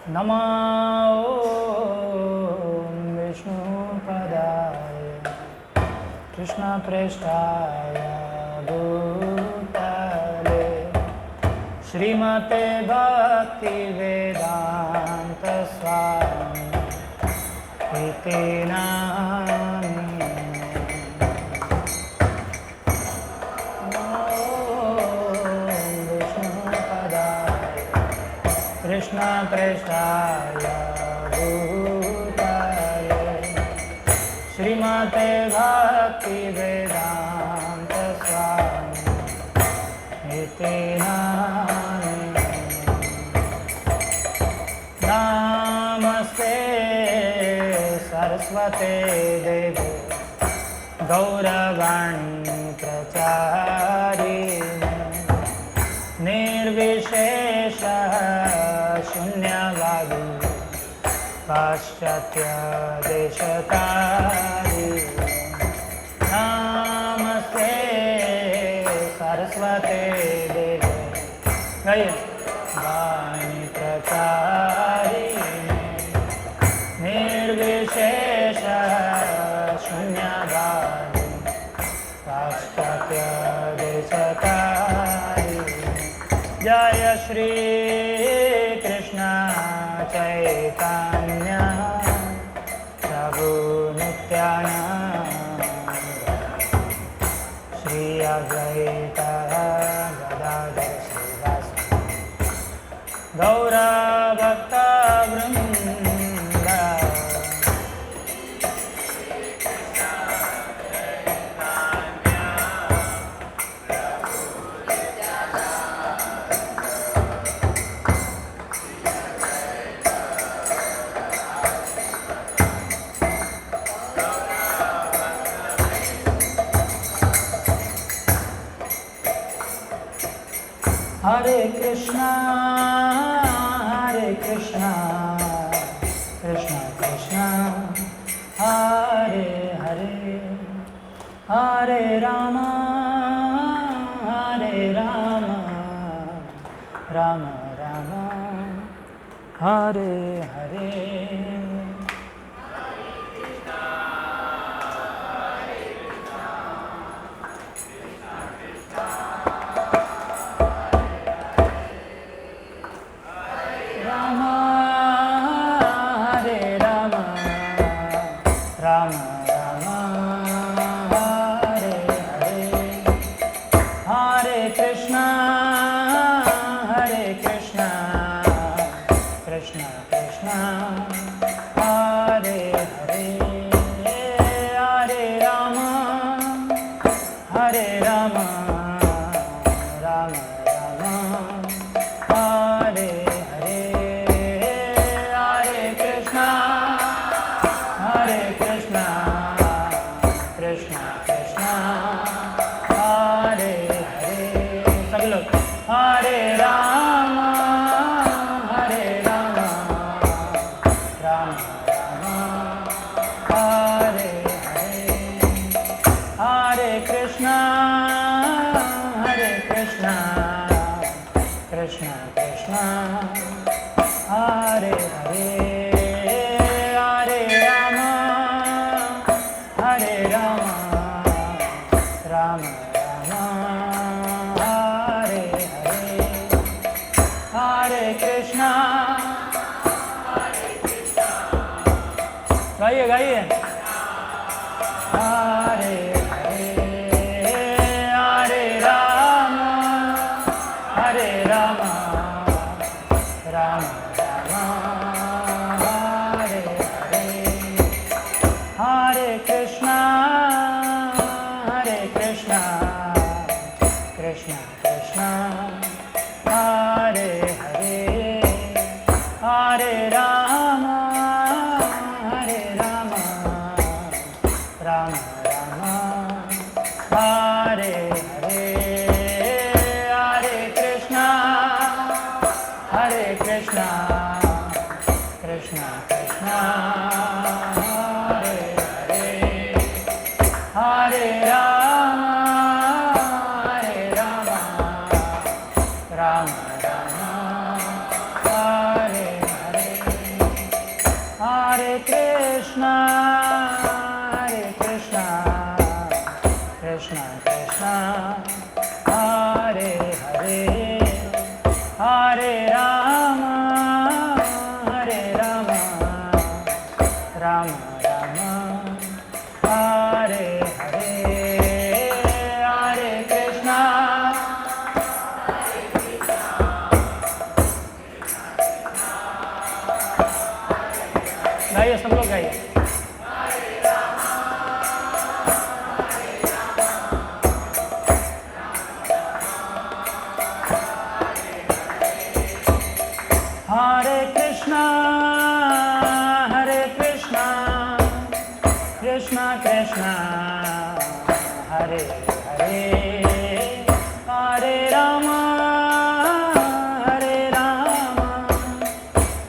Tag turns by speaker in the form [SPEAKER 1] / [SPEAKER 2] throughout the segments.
[SPEAKER 1] नमः विष्णुपदाय कृष्णप्रेष्ठाय भूतले श्रीमते भक्तिवेदान्त स्वामी इति नामिने। कृष्णप्रेष्ठाय भूतले श्रीमते भक्तिवेदान्त स्वामी इति नामिने। नमस्ते सरस्वते देवे गौरवाणी प्रचारिणे निर्विशेषः शून्यवादी पाश्चात्य देशतारिणे। नमस्ते सरस्वते देवे वाणी प्रचारिणे निर्विशेषः शून्यवादी पाश्चात्य देशतारिणे। जय श्री कृष्ण चैतन्य प्रभु नित्यानंद श्री अद्वैत गदाधर श्रीवासदि गौर भक्तवृंद। हरे कृष्णा कृष्णा कृष्णा हरे हरे हरे राम राम राम हरे हरे। गाइए गाइए। हरे हरे हरे राम राम राम हरे हरे। हरे कृष्णा कृष्णा कृष्णा हरे हरे। हरे राम राम राम हरे हरे। हरे कृष्णा कृष्णा कृष्णा हरे हरे। हरे Ram Ram Ram Hare Hare. Krishna, Krishna Krishna, Hare Hare, Hare Rama, Rama Rama, Hare Hare, Hare Krishna. गाइए, सब लोग गाइए। Hare Krishna, Krishna Krishna, Hare Hare, Hare Rama,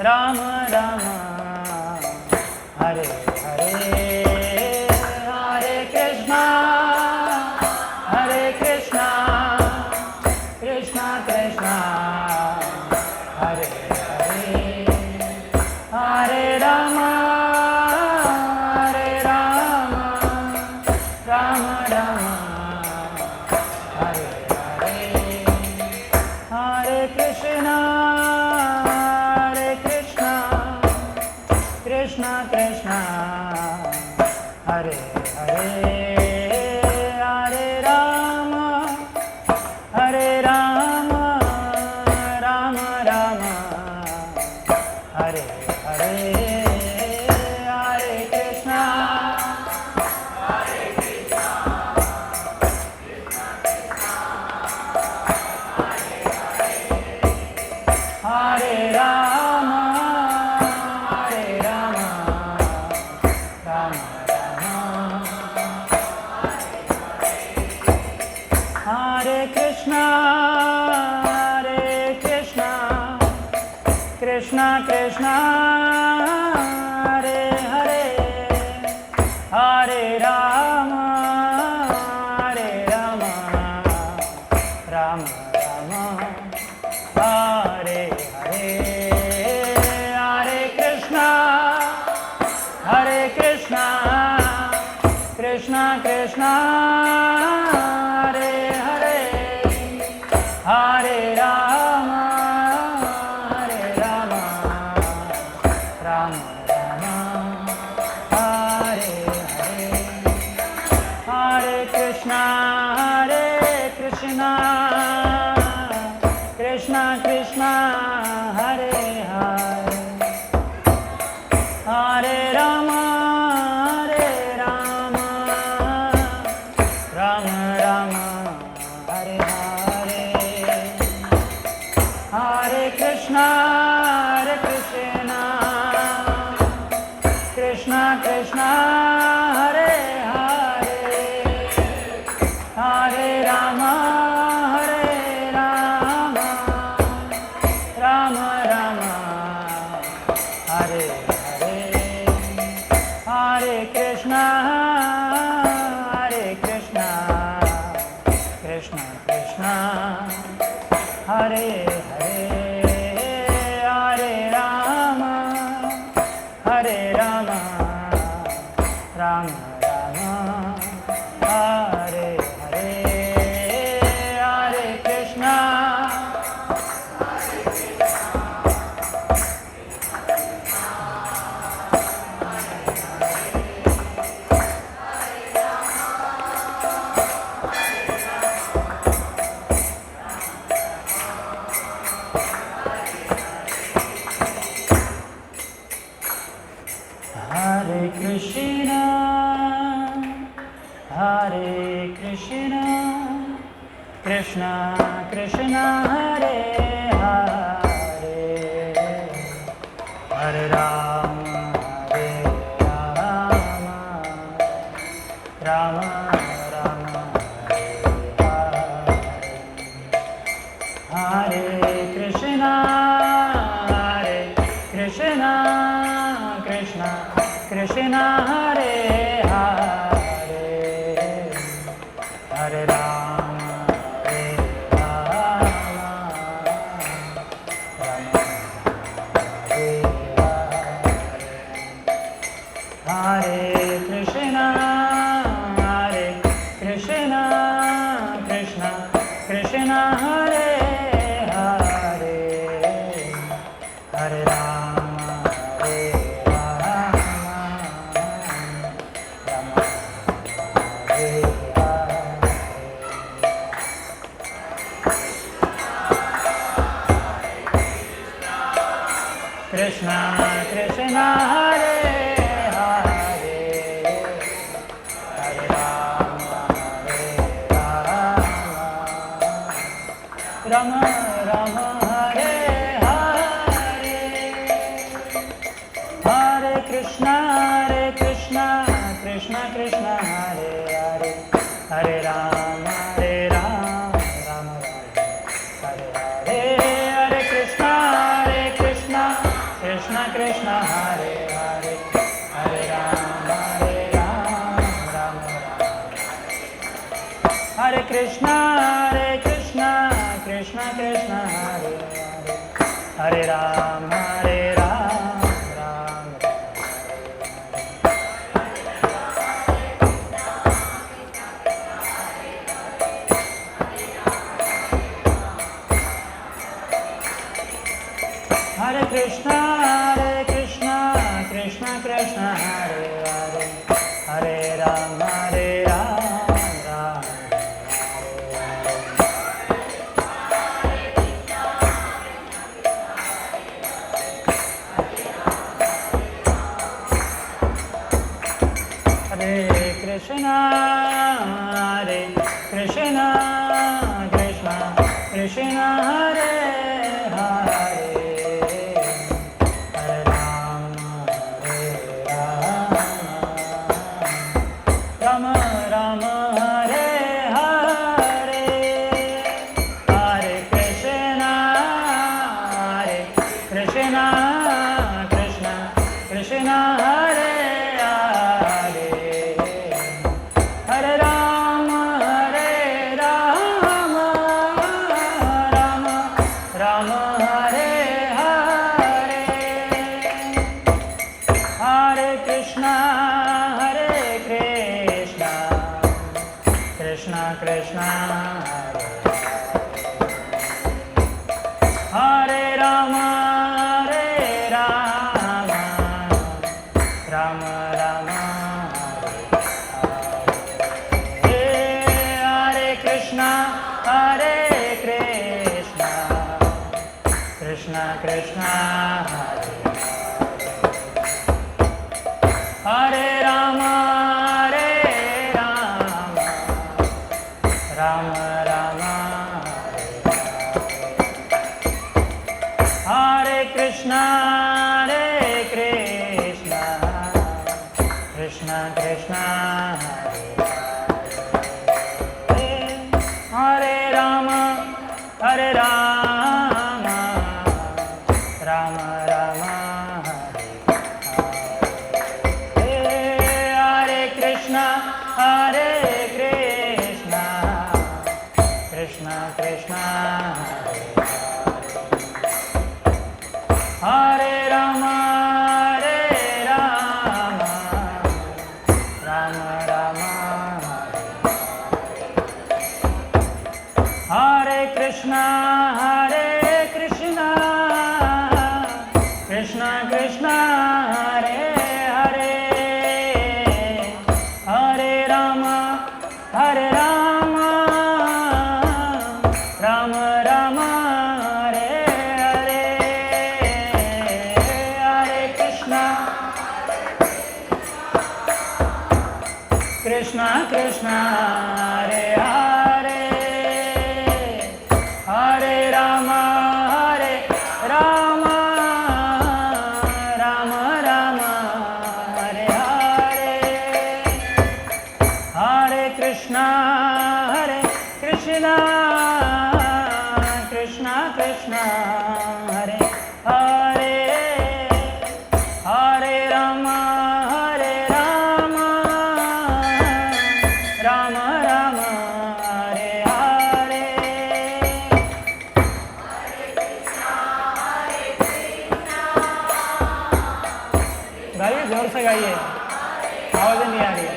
[SPEAKER 1] Rama Rama, Hare Hare, Hare Krishna, Krishna Krishna, Hare Hare, Hare Rama, Rama Rama, Hare Hare, Hare Krishna, Krishna Krishna, Hare Hare, Hare Rama, Rama Rama, Hare Hare, Hare Krishna, Hare Rama, Rama Rama, Hare Krishna, Krishna Krishna, Hare Hare, Hare Rama, Rama Rama, Hare Hare, Hare Krishna, Krishna Krishna, Hare Hare, Hare Rama, Rama Rama, Hare Hare, Hare Krishna, Krishna Krishna, Hare Hare, Hare Rama, Rama Rama, Hare Hare, Hare Krishna, Krishna Krishna, Hare Hare, Hare Rama, Rama Rama, Hare Hare, Hare Krishna, Krishna Krishna, Hare Hare, Hare Rama, Rama Rama, Hare Hare, Hare Krishna. Hare Krishna, Krishna Krishna, Hare Hare, Hare Rama, Rama Rama, Hare Krishna, Krishna Krishna, Hare Hare, Hare Rama, Krishna Krishna Hare Hare Hare Rama Rama Rama Hare Hare Hare Krishna Krishna Krishna Hare Hare Hare Rama Rama Hare Hare Hare Krishna Krishna Krishna Hare Hare Hare Rama Rama Hare Krishna Krishna Krishna Hare Hare Hare Rama Rama Hare Krishna Krishna Krishna Hare Hare Hare Rama Hare Krishna Krishna Krishna Hare Hare Rama Rama Hare Hare Hare Krishna Krishna Krishna Hare Hare Hare Rama Rama Rama Hare Hare Hare Krishna Krishna Krishna Hare Rama Rama Rama Hare Krishna Krishna Krishna Hare Rama Rama Rama Hare Krishna Krishna Krishna Hare Rama Rama Rama Hare Krishna Krishna Krishna Hare Rama Rama Rama Hare Krishna Krishna Krishna Hare Hare Hare Rama Rama Rama Hare Hare Hare Krishna Krishna Hare Hare Hare Rama Rama Rama Hare Hare Hare Krishna Krishna Krishna Hare Hare Hare Rama Rama Hare Hare गाइए जोर से गाइए, आवाज नहीं आ रही है।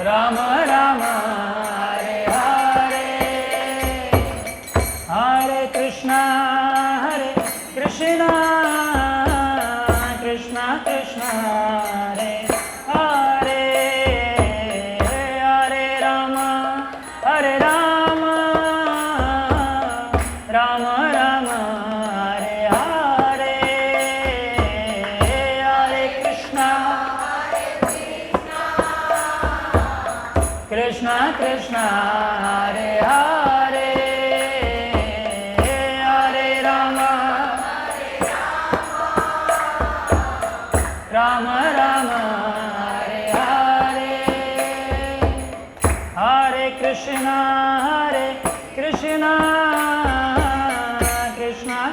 [SPEAKER 1] Ram Ram Hare Hare Hare Krishna Krishna Krishna Hare Hare Hare Ram Krishna Krishna Hare Hare Hare Rama Rama Rama Hare Hare Hare Krishna Krishna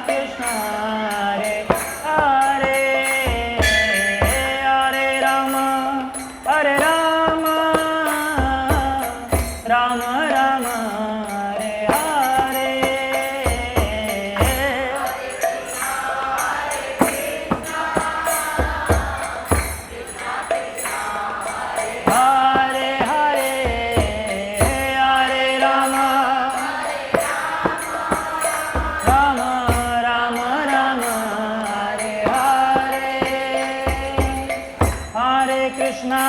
[SPEAKER 1] Krishna Hare Hare Hare Rama Rama Rama Hare Hare Hare Hare Hare Rama Rama Rama Rama Hare Hare Hare Krishna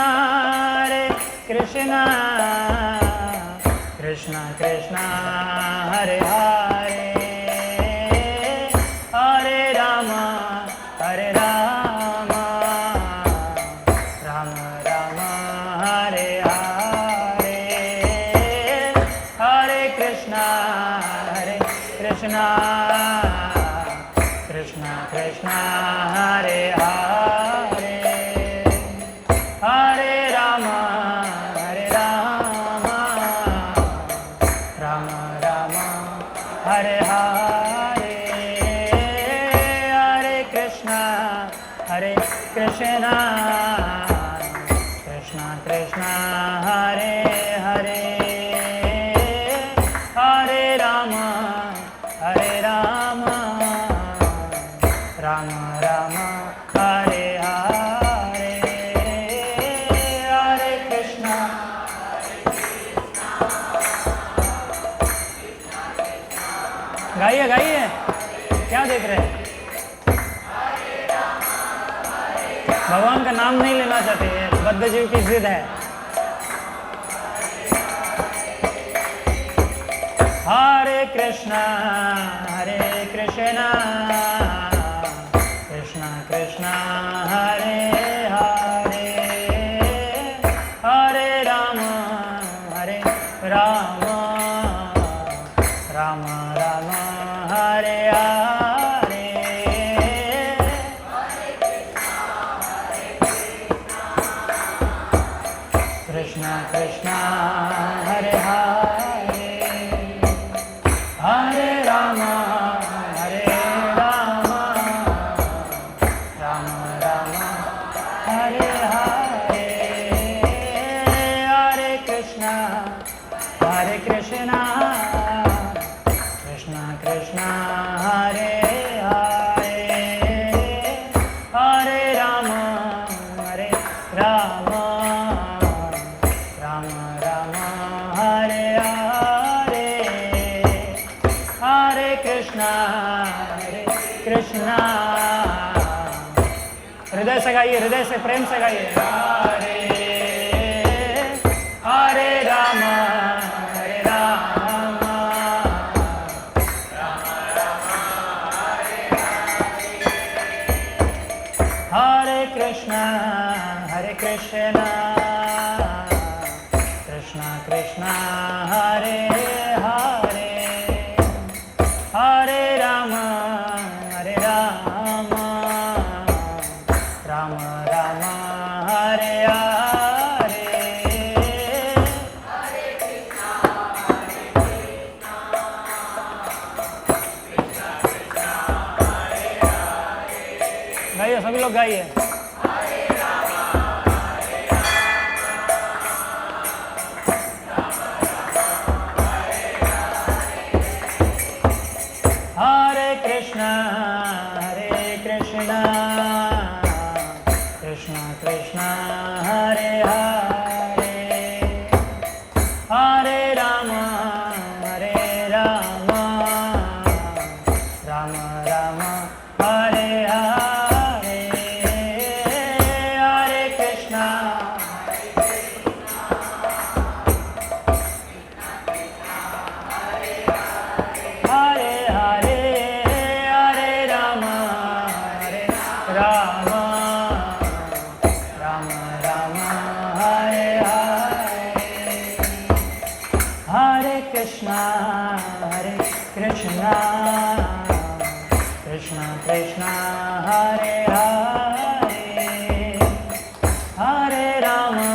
[SPEAKER 1] Krishna Krishna Hare Hare Hare Rama Rama Rama Hare Hare Hare Krishna Krishna Hare Hare Hare Rama Rama Hare Hare Hare Krishna Krishna Hare Hare Hare Rama Rama Rama Hare Hare Hare Krishna गाइए गाइए क्या देख रहे हैं भगवान का नाम नहीं लेना चाहते बद्ध जीव की जिद है हरे कृष्णा कृष्णा कृष्णा हरे हरे हरे राम राम हरे हरे कृष्णा हरे हरे हरे राम राम हरे हरे हरे कृष्णा कृष्णा हरे हरे हरे राम राम हरे हरे हरे कृष्णा हृदय से गाइए हृदय से प्रेम से गाइए हरे राम हरे कृष्णा कृष्णा हरे हरे हरे राम राम हरे हरे गाइए सभी लोग गाइए हरे Krishna Krishna Hare Hare Hare Ram Ram Hare Hare Hare Krishna, Krishna Krishna, Hare Hare, Hare Rama,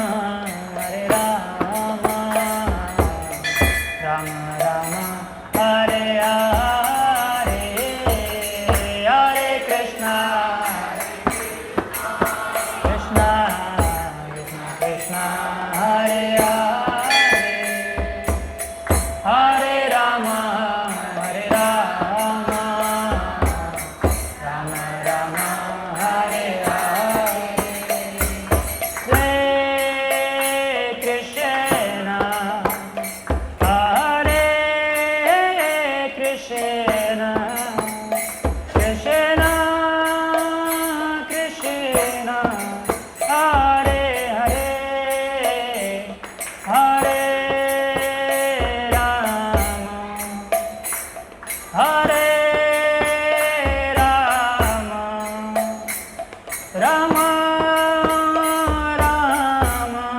[SPEAKER 1] Rama Rama, Hare Hare, Hare Krishna, Krishna Krishna, Hare Hare, Hare Rama, Rama Rama, Hare Hare.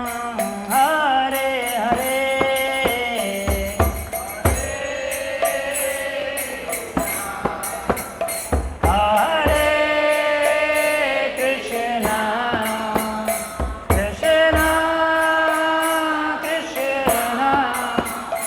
[SPEAKER 1] Hare Krishna, Hare Krishna, Krishna Krishna, Hare Hare, Hare Rama, Hare Rama, Rama Rama, Hare Hare,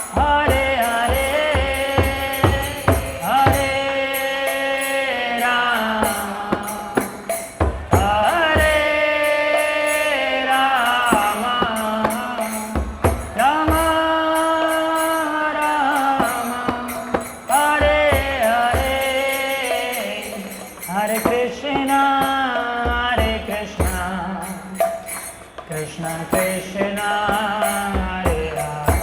[SPEAKER 1] Hare Krishna, Krishna Krishna, Hare Hare,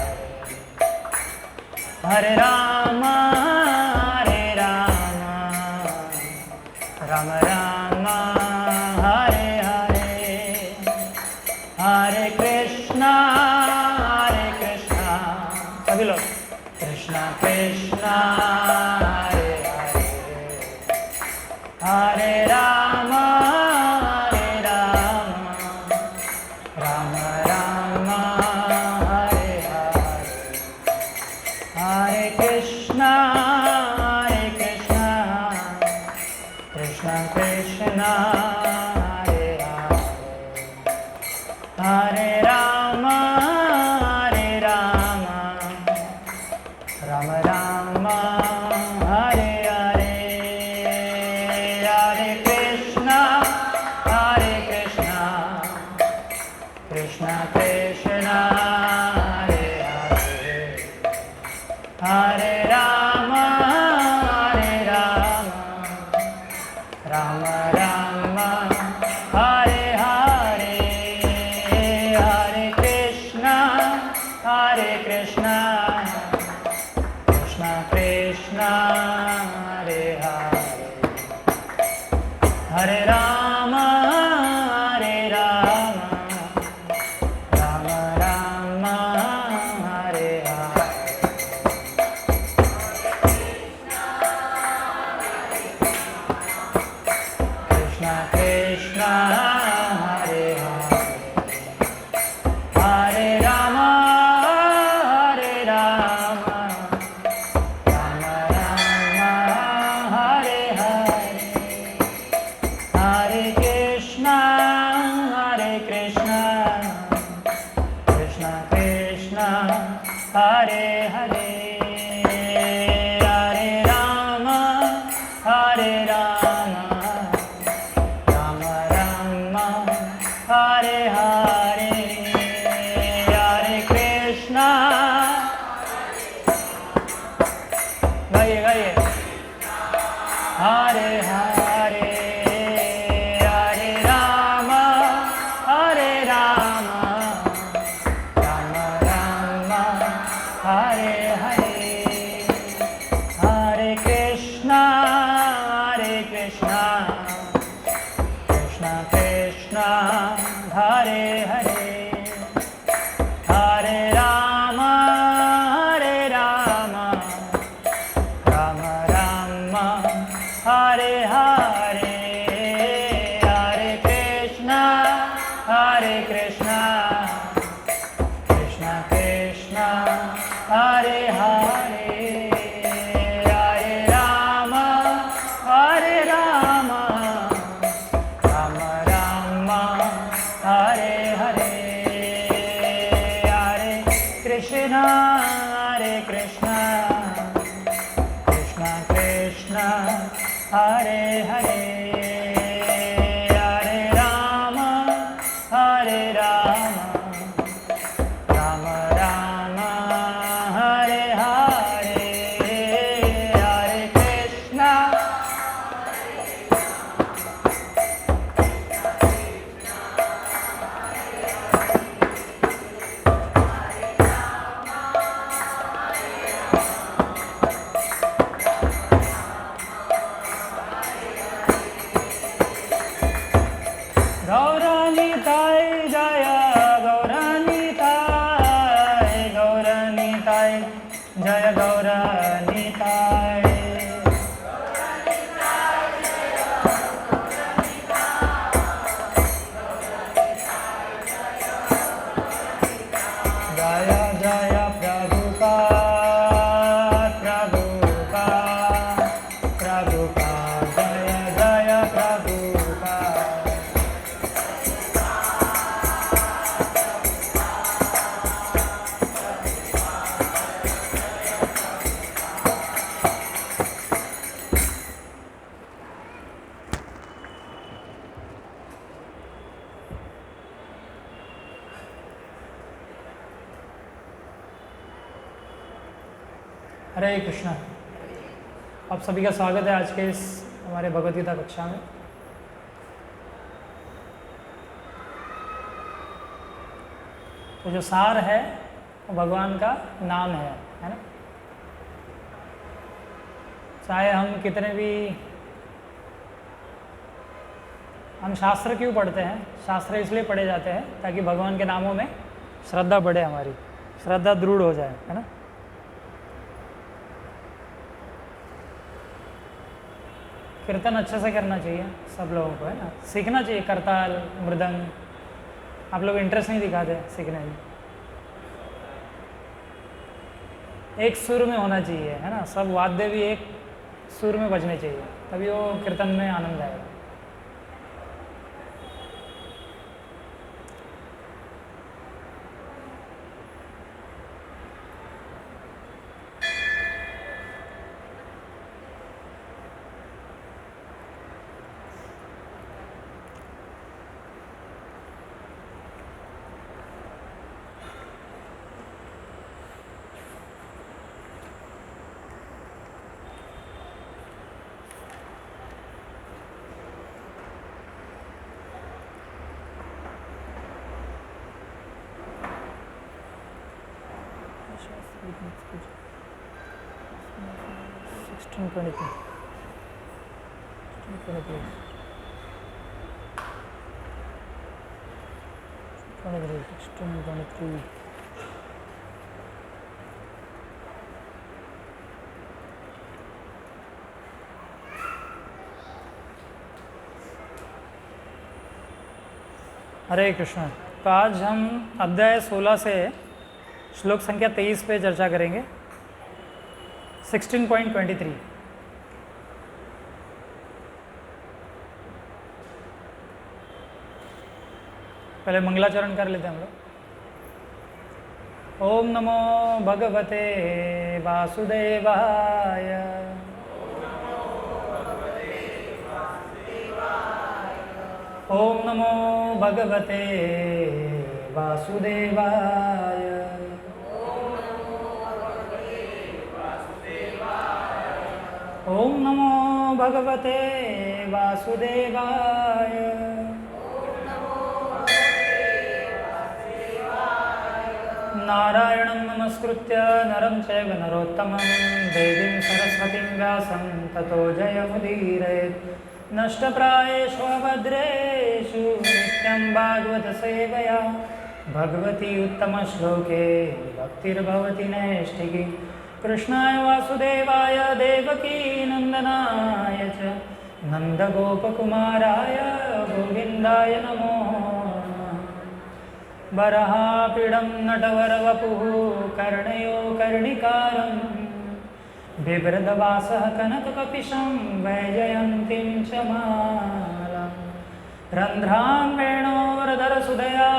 [SPEAKER 1] Hare Rama, Hare Rama, Rama Rama, Hare Hare, Hare Krishna, Krishna Krishna, Hare Hare, Hare Rama, Rama Rama, Hare Hare, Hare Krishna, सभी लोग कृष्णा कृष्णा, हरे हरे, हरे राम, राम राम, हरे हरे, हरे कृष्णा, कृष्णा कृष्णा, हरे हरे, हरे राम, राम राम, हरे हरे, हरे कृष्णा, कृष्णा कृष्णा, हरे हरे, हरे राम, राम राम, हरे हरे, हरे कृष्णा, कृष्णा कृष्णा, हरे हरे, हरे राम, राम राम, हरे हरे, कृष्णा कृष्णा, हरे हरे, हरे Ram, Hare Krishna, Krishna Krishna, Hare Hare, Hare Rama, Rama Rama, Hare Hare, Hare Krishna, गाइए गाइए, Hare Hare, Hare Rama, Rama Rama, Hare Hare, Hare Krishna, Krishna Krishna, Hare Hare, Hare Rama, Rama Rama, Hare Hare, Hare Krishna, Krishna Krishna, Hare Hare Hare Ram हरे राम राम राम हरे हरे हरे कृष्ण कृष्ण कृष्ण हरे हरे हरे राम राम राम हरे हरे हरे कृष्ण गौरनीताय जय गौरनीताय गौरनीताय जय गौरनीताय जय जय प्रभुपाद प्रभुपाद प्रभुपाद जय जय प्रभुपाद हरे कृष्णा। आप सभी का स्वागत है आज के इस हमारे भगवद गीता कक्षा में। तो जो सार है वो भगवान का नाम है ना। चाहे हम कितने भी हम शास्त्र क्यों पढ़ते हैं, शास्त्र इसलिए पढ़े जाते हैं ताकि भगवान के नामों में श्रद्धा बढ़े, हमारी श्रद्धा दृढ़ हो जाए, है ना। कीर्तन अच्छे से करना चाहिए सब लोगों को, है ना। सीखना चाहिए करताल मृदंग। आप लोग इंटरेस्ट नहीं दिखाते सीखने में। एक सुर में होना चाहिए, है ना। सब वाद्य भी एक सुर में बजने चाहिए, तभी वो कीर्तन में आनंद आएगा। हरे कृष्ण। तो आज हम अध्याय 16 से श्लोक संख्या 23 पे चर्चा करेंगे। 16.23। पहले मंगलाचरण कर लेते हैं हम लोग। ओम नमो भगवते वासुदेवाय। ओम नमो भगवते वासुदेवाय। ओम नमो भगवते वासुदेवाय। नारायणं नमस्कृत्य नरं चैव नरोत्तमं देवीं सरस्वतीं व्यासं ततो जयमुदीरयेत्। नष्टप्रायेषु अभद्रेषु नित्यं भागवत सेवया भगवती उत्तमश्लोके भक्तिर्भवति नैष्ठिकी। कृष्णाय वासुदेवाय देवकी नन्दनाय च नन्दगोपकुमाराय गोविन्दाय नमो नमः। वराहपीडं नटवरवपुः कर्णयो कर्णिकारं बिभ्रदवासः कनककपिशं वैजयन्तीं च मालां रन्ध्रां वेणोरधरसुधया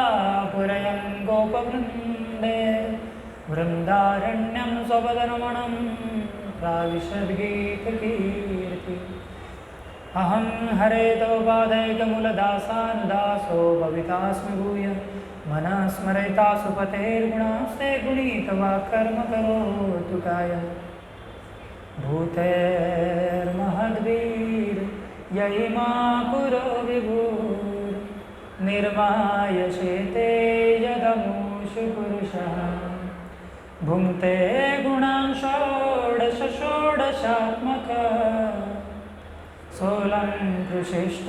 [SPEAKER 1] पुरयन् गोपवृन्दे वृन्दारण्यं स्वपदरमणं प्राविशद्गीतकीर्ति अहं हरे तव पादैकमूलदासानुदासो भवितास्मि भूय मनः स्मरयिता सुपतेर्गुणास्ते गुणीतवा कर्म करोतु कायः भूतेर्महद्वीर ययिमा पुरो विभुर् निर्मायशेते यदमुषु पुरुषः भुङ्क्ते गुणान् षोडश षोडशात्मकः सोऽलं कृशिष्ट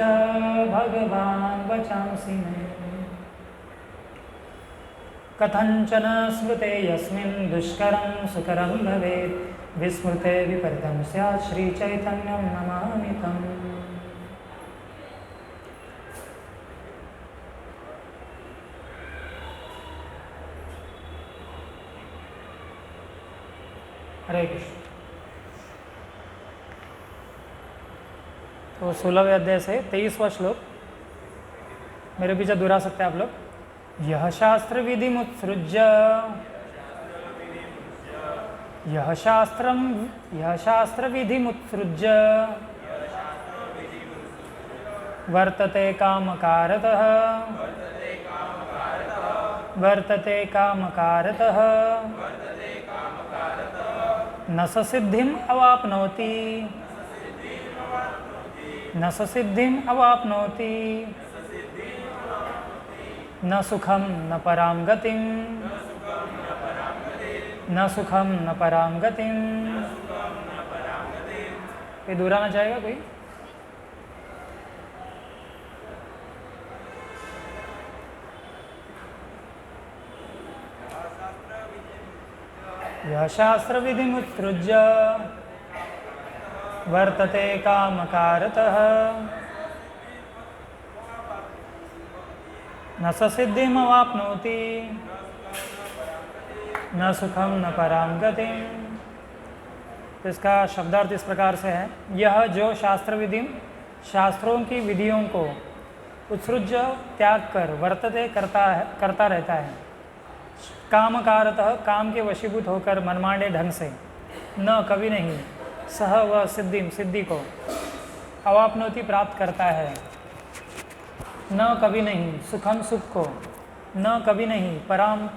[SPEAKER 1] भगवान् वचांसि मे कथञ्चन स्मृते यस्मिन् दुष्करं सुकरं भवेत् विस्मृते विपरीतं स्यात् श्रीचैतन्यं नमामि तम्। हरे कृष्ण। तो 16वें अध्याय से 23वां श्लोक मेरे पीछे दोहरा सकते हैं आप लोग। यह शास्त्र विधि मुत्सृज्य यह शास्त्र विधि मुत्सृज्य वर्तते कामकारतः न स सिद्धिम् अवाप्नोति न सुखम न परां गतिं ये दोहराना चाहेगा कोई? यह शास्त्र विधि मुत्सृज्य वर्तते कामकारतः न स सिद्धिम् अवाप्नोति न सुखम न परां गतिं। तो इसका शब्दार्थ इस प्रकार से है, यह जो शास्त्र विधि शास्त्रों की विधियों को उत्सृज्य त्याग कर वर्तते करता रहता है, कामकारतः काम के वशीभूत होकर मनमाने ढंग से, न कभी नहीं, सह व सिद्धि को अवाप्नोति प्राप्त करता है, न कभी नहीं सुखम सुख को, न कभी नहीं परम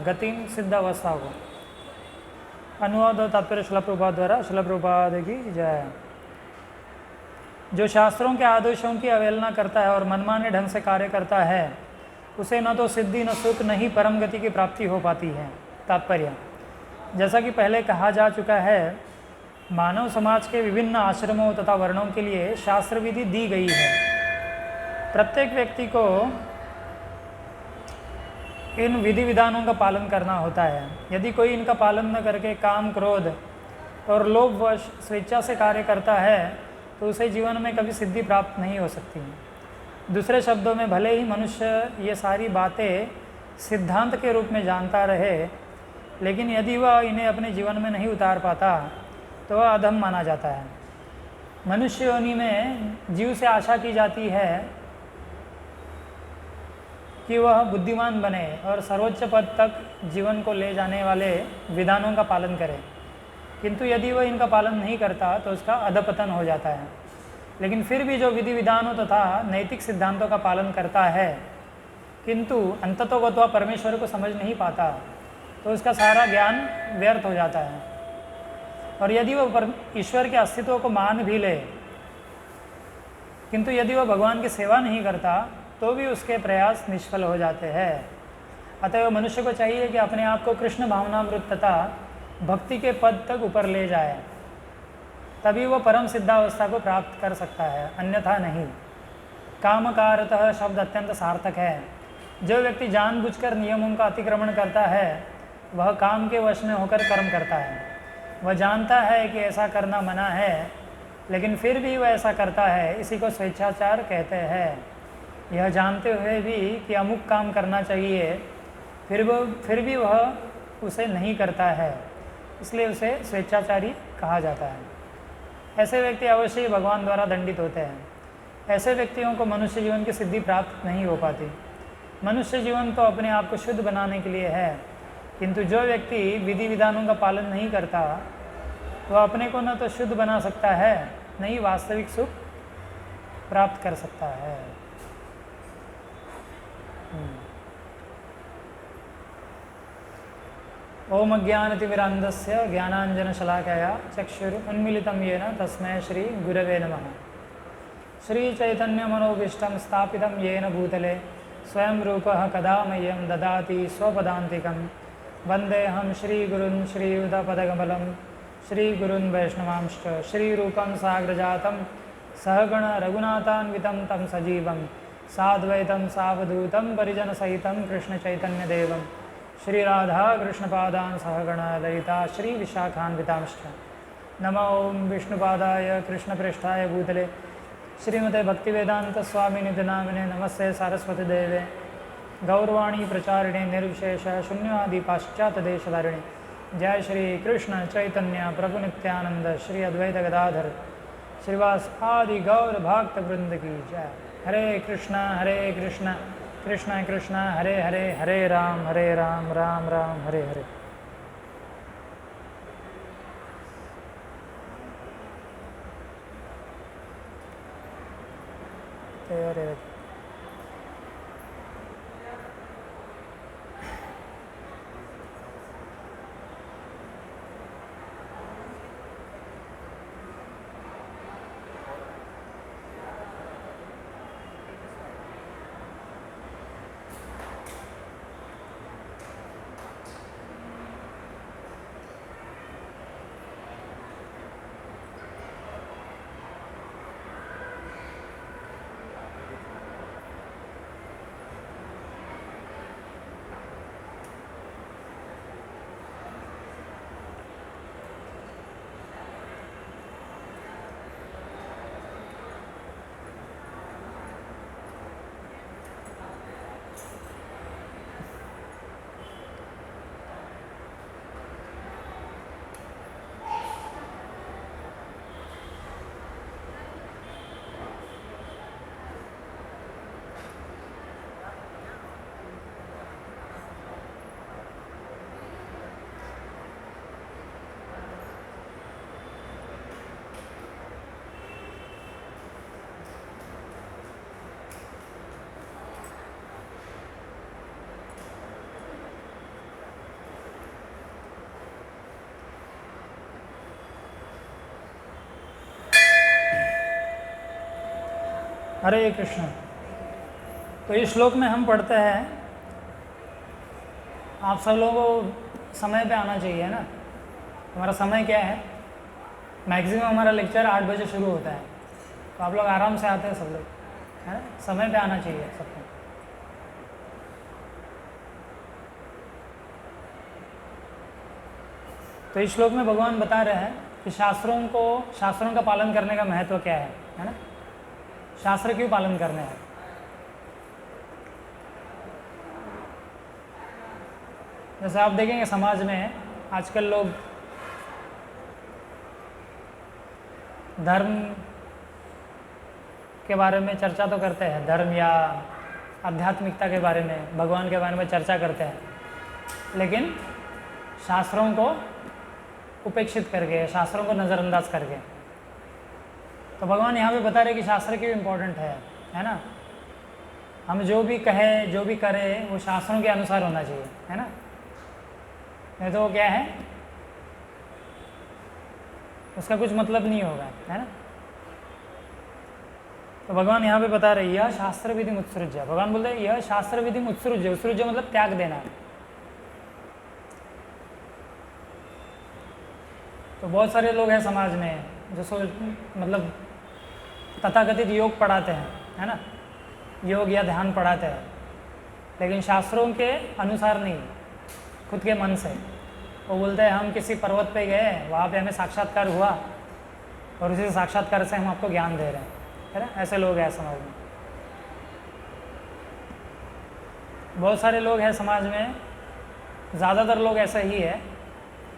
[SPEAKER 1] गतिम सिद्ध अवस्था को। अनुवाद और तात्पर्य शिला प्रभुपाद द्वारा। शिला प्रभुपाद की जय। जो शास्त्रों के आदेशों की अवहेलना करता है और मनमाने ढंग से कार्य करता है, उसे न तो सिद्धि न सुख न ही परम गति की प्राप्ति हो पाती है। तात्पर्य, जैसा कि पहले कहा जा चुका है, मानव समाज के विभिन्न आश्रमों तथा वर्णों के लिए शास्त्र विधि दी गई है। प्रत्येक व्यक्ति को इन विधि विधानों का पालन करना होता है। यदि कोई इनका पालन न करके काम, क्रोध और लोभवश स्वेच्छा से कार्य करता है, तो उसे जीवन में कभी सिद्धि प्राप्त नहीं हो सकती। दूसरे शब्दों में, भले ही मनुष्य ये सारी बातें सिद्धांत के रूप में जानता रहे, लेकिन यदि वह इन्हें अपने जीवन में नहीं उतार पाता तो वह अधम माना जाता है। मनुष्य योनि में जीव से आशा की जाती है कि वह बुद्धिमान बने और सर्वोच्च पद तक जीवन को ले जाने वाले विधानों का पालन करे, किंतु यदि वह इनका पालन नहीं करता तो उसका अधपतन हो जाता है। लेकिन फिर भी जो विधि विधानों तथा नैतिक सिद्धांतों का पालन करता है, किंतु अंततोगत्वा परमेश्वर को समझ नहीं पाता, तो उसका सारा ज्ञान व्यर्थ हो जाता है। और यदि वह ईश्वर के अस्तित्व को मान भी ले, किंतु यदि वह भगवान की सेवा नहीं करता, तो भी उसके प्रयास निष्फल हो जाते हैं। अतएव मनुष्य को चाहिए कि अपने आप को कृष्ण भावनामृत तथा भक्ति के पद तक ऊपर ले जाए, तभी वह परम सिद्धावस्था को प्राप्त कर सकता है, अन्यथा नहीं। कामकारतः शब्द अत्यंत सार्थक है। जो व्यक्ति जानबूझकर नियमों का अतिक्रमण करता है, वह काम के वश में होकर कर्म करता है। वह जानता है कि ऐसा करना मना है, लेकिन फिर भी वह ऐसा करता है। इसी को स्वेच्छाचार कहते हैं। यह जानते हुए भी कि अमुक काम करना चाहिए, फिर भी वह उसे नहीं करता है, इसलिए उसे स्वेच्छाचारी कहा जाता है। ऐसे व्यक्ति अवश्य ही भगवान द्वारा दंडित होते हैं। ऐसे व्यक्तियों को मनुष्य जीवन की सिद्धि प्राप्त नहीं हो पाती। मनुष्य जीवन तो अपने आप को शुद्ध बनाने के लिए है, किंतु जो व्यक्ति विधि विधानों का पालन नहीं करता वह अपने को न तो शुद्ध बना सकता है, न ही वास्तविक सुख प्राप्त कर सकता है। ओम अज्ञानतिमिरान्धस्य ज्ञानाञ्जनशलाकया चक्षुरुन्मीलितं येन तस्मै श्री गुरवे नमः। श्रीचैतन्यमनोभीष्टं स्थापितं येन भूतले स्वयं रूपः कदा मह्यं ददाति स्वपदान्तिकं। वन्देऽहं श्रीगुरुन् श्रीयुतपदकमलं श्रीगुरुन् वैष्णवांश्च श्रीरूपं साग्रजातं सहगण रघुनाथान्वितं तं सजीवं साद्वैतं सावधूतं परिजनसहितं कृष्णचैतन्यदेवं श्रीराधा कृष्णपादान् सहगण ललिता श्रीविशाखान्वितांश्च। नमो ओं विष्णुपादाय कृष्णप्रेष्ठाय भूतले श्रीमते भक्तिवेदान्तस्वामिनिधि नामिने नमस्ते सारस्वतीदेवे गौरवाणी प्रचारिणे निर्विशेष शून्यादि पाश्चात्यदेशधारिणे। जय श्री कृष्ण चैतन्य प्रभु नित्यानंद श्री अद्वैत गदाधर श्रीवास आदि गौर भक्त वृंद की जय। हरे कृष्ण कृष्ण कृष्ण हरे हरे, हरे राम राम राम हरे हरे। हरे कृष्ण। तो इस श्लोक में हम पढ़ते हैं, आप सब लोगों को समय पे आना चाहिए ना। हमारा समय क्या है, मैक्सिमम हमारा लेक्चर 8 बजे शुरू होता है, तो आप लोग आराम से आते हैं सब लोग, है ना। समय पे आना चाहिए सबको। तो इस श्लोक में भगवान बता रहे हैं कि शास्त्रों का पालन करने का महत्व क्या है ना। शास्त्र क्यों पालन करने हैं। जैसे आप देखेंगे समाज में आजकल लोग धर्म के बारे में चर्चा तो करते हैं, धर्म या आध्यात्मिकता के बारे में, भगवान के बारे में चर्चा करते हैं, लेकिन शास्त्रों को उपेक्षित करके, शास्त्रों को नज़रअंदाज करके। तो भगवान यहाँ पे बता रहे कि शास्त्र क्यों इम्पोर्टेंट है ना। हम जो भी कहें, जो भी करें, वो शास्त्रों के अनुसार होना चाहिए, है ना। नहीं तो वो क्या है, उसका कुछ मतलब नहीं होगा, है ना। तो भगवान यहाँ पे बता रहे यह शास्त्र विधि उत्सृज्य। भगवान बोलते हैं यह शास्त्र विधि उत्सृज्य। उत्सृज्य मतलब त्याग देना। तो बहुत सारे लोग हैं समाज में जो मतलब तथाकथित योग पढ़ाते हैं, है ना, योग या ध्यान पढ़ाते हैं, लेकिन शास्त्रों के अनुसार नहीं, खुद के मन से। वो बोलते हैं हम किसी पर्वत पे गए, वहाँ पे हमें साक्षात्कार हुआ और उसी साक्षात्कार से हम आपको ज्ञान दे रहे हैं, है ना। ऐसे लोग हैं समाज में, बहुत सारे लोग हैं समाज में। ज़्यादातर लोग ऐसा ही है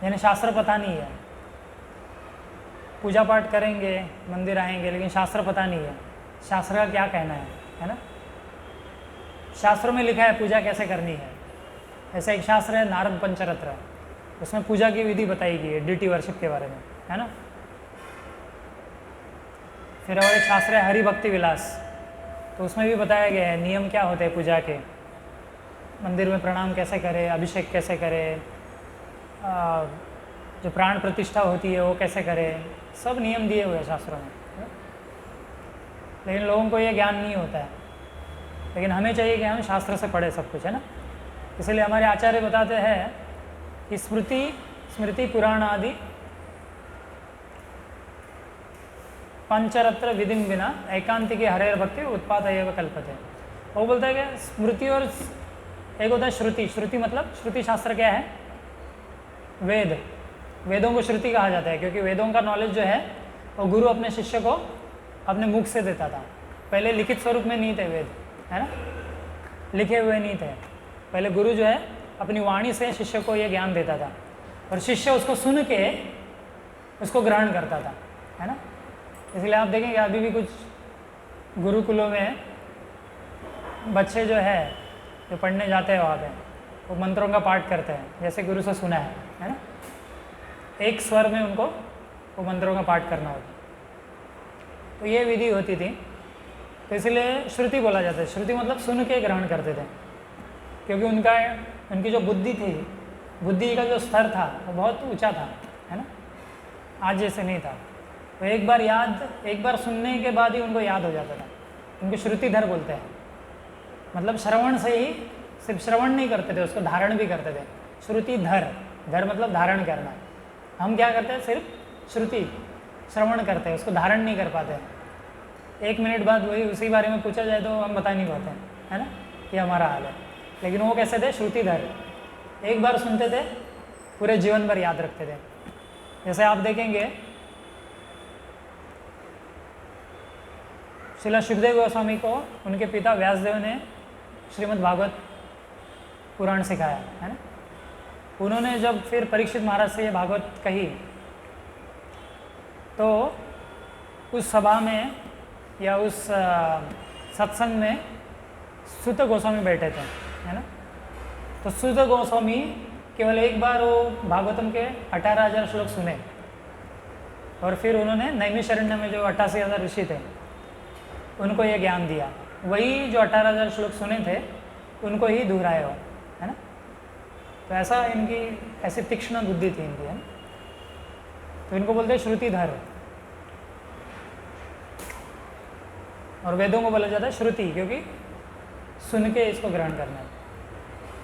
[SPEAKER 1] यानी शास्त्र पता नहीं है, पूजा पाठ करेंगे, मंदिर आएंगे, लेकिन शास्त्र पता नहीं है शास्त्र का क्या कहना है ना। शास्त्रों में लिखा है पूजा कैसे करनी है। ऐसा एक शास्त्र है नारद पंचरत्र, उसमें पूजा की विधि बताई गई है, डीटी वर्शिप के बारे में, है ना। फिर और एक शास्त्र है हरि भक्ति विलास, तो उसमें भी बताया गया है नियम क्या होते हैं पूजा के, मंदिर में प्रणाम कैसे करें, अभिषेक कैसे करें, जो प्राण प्रतिष्ठा होती है वो कैसे करें, सब नियम दिए हुए हैं शास्त्रों में। लेकिन लोगों को ये ज्ञान नहीं होता है, लेकिन हमें चाहिए कि हम शास्त्र से पढ़े सब कुछ, है ना। इसलिए हमारे आचार्य बताते हैं कि स्मृति पुराण आदि पंचरत्र विधिम बिना एकांतिकी हरेर भक्ति उत्पाद एवं कल्पते। वो बोलता है कि स्मृति और एक होता है श्रुति। श्रुति मतलब श्रुति शास्त्र क्या है, वेद। वेदों को श्रुति कहा जाता है क्योंकि वेदों का नॉलेज जो है वो गुरु अपने शिष्य को अपने मुख से देता था। पहले लिखित स्वरूप में नहीं थे वेद, है ना, लिखे हुए नहीं थे। पहले गुरु जो है अपनी वाणी से शिष्य को ये ज्ञान देता था और शिष्य उसको सुन के उसको ग्रहण करता था, है ना। इसलिए आप देखेंगे अभी भी कुछ गुरुकुलों में बच्चे जो है जो पढ़ने जाते हैं वहाँ पे वो मंत्रों का पाठ करते हैं जैसे गुरु से सुना है ना। एक स्वर में उनको वो मंत्रों का पाठ करना होता, तो ये विधि होती थी। तो इसलिए श्रुति बोला जाता है। श्रुति मतलब सुन के ग्रहण करते थे, क्योंकि उनकी जो बुद्धि थी, बुद्धि का जो स्तर था वो बहुत ऊंचा था, है ना, आज जैसे नहीं था। तो एक बार सुनने के बाद ही उनको याद हो जाता था। उनको श्रुतिधर बोलते हैं, मतलब श्रवण से ही, सिर्फ श्रवण नहीं करते थे, उसको धारण भी करते थे। श्रुतिधर, धर मतलब धारण करना। हम क्या करते हैं, सिर्फ श्रुति श्रवण करते हैं, उसको धारण नहीं कर पाते। 1 मिनट बाद वही उसी बारे में पूछा जाए तो हम बता नहीं पाते हैं, है ना, ये हमारा हाल है। लेकिन वो कैसे थे, श्रुतिधर। एक बार सुनते थे, पूरे जीवन भर याद रखते थे। जैसे आप देखेंगे श्रील सुखदेव गोस्वामी को उनके पिता व्यासदेव ने श्रीमद् भागवत पुराण सिखाया, है ना। उन्होंने जब फिर परीक्षित महाराज से ये भागवत कही तो उस सभा में या उस सत्संग में सुत गोस्वामी बैठे थे, है ना। तो सुत गोस्वामी केवल एक बार वो भागवतम के 18,000 श्लोक सुने और फिर उन्होंने नैमिषारण्य में जो 88,000 ऋषि थे उनको ये ज्ञान दिया। वही जो 18,000 श्लोक सुने थे उनको ही दोहराए हो, है ना। तो ऐसा इनकी ऐसी तीक्ष्ण बुद्धि थी इनकी, है ना। तो इनको बोलते हैं श्रुतिधर। और वेदों को बोला जाता है श्रुति, क्योंकि सुन के इसको ग्रहण करना है।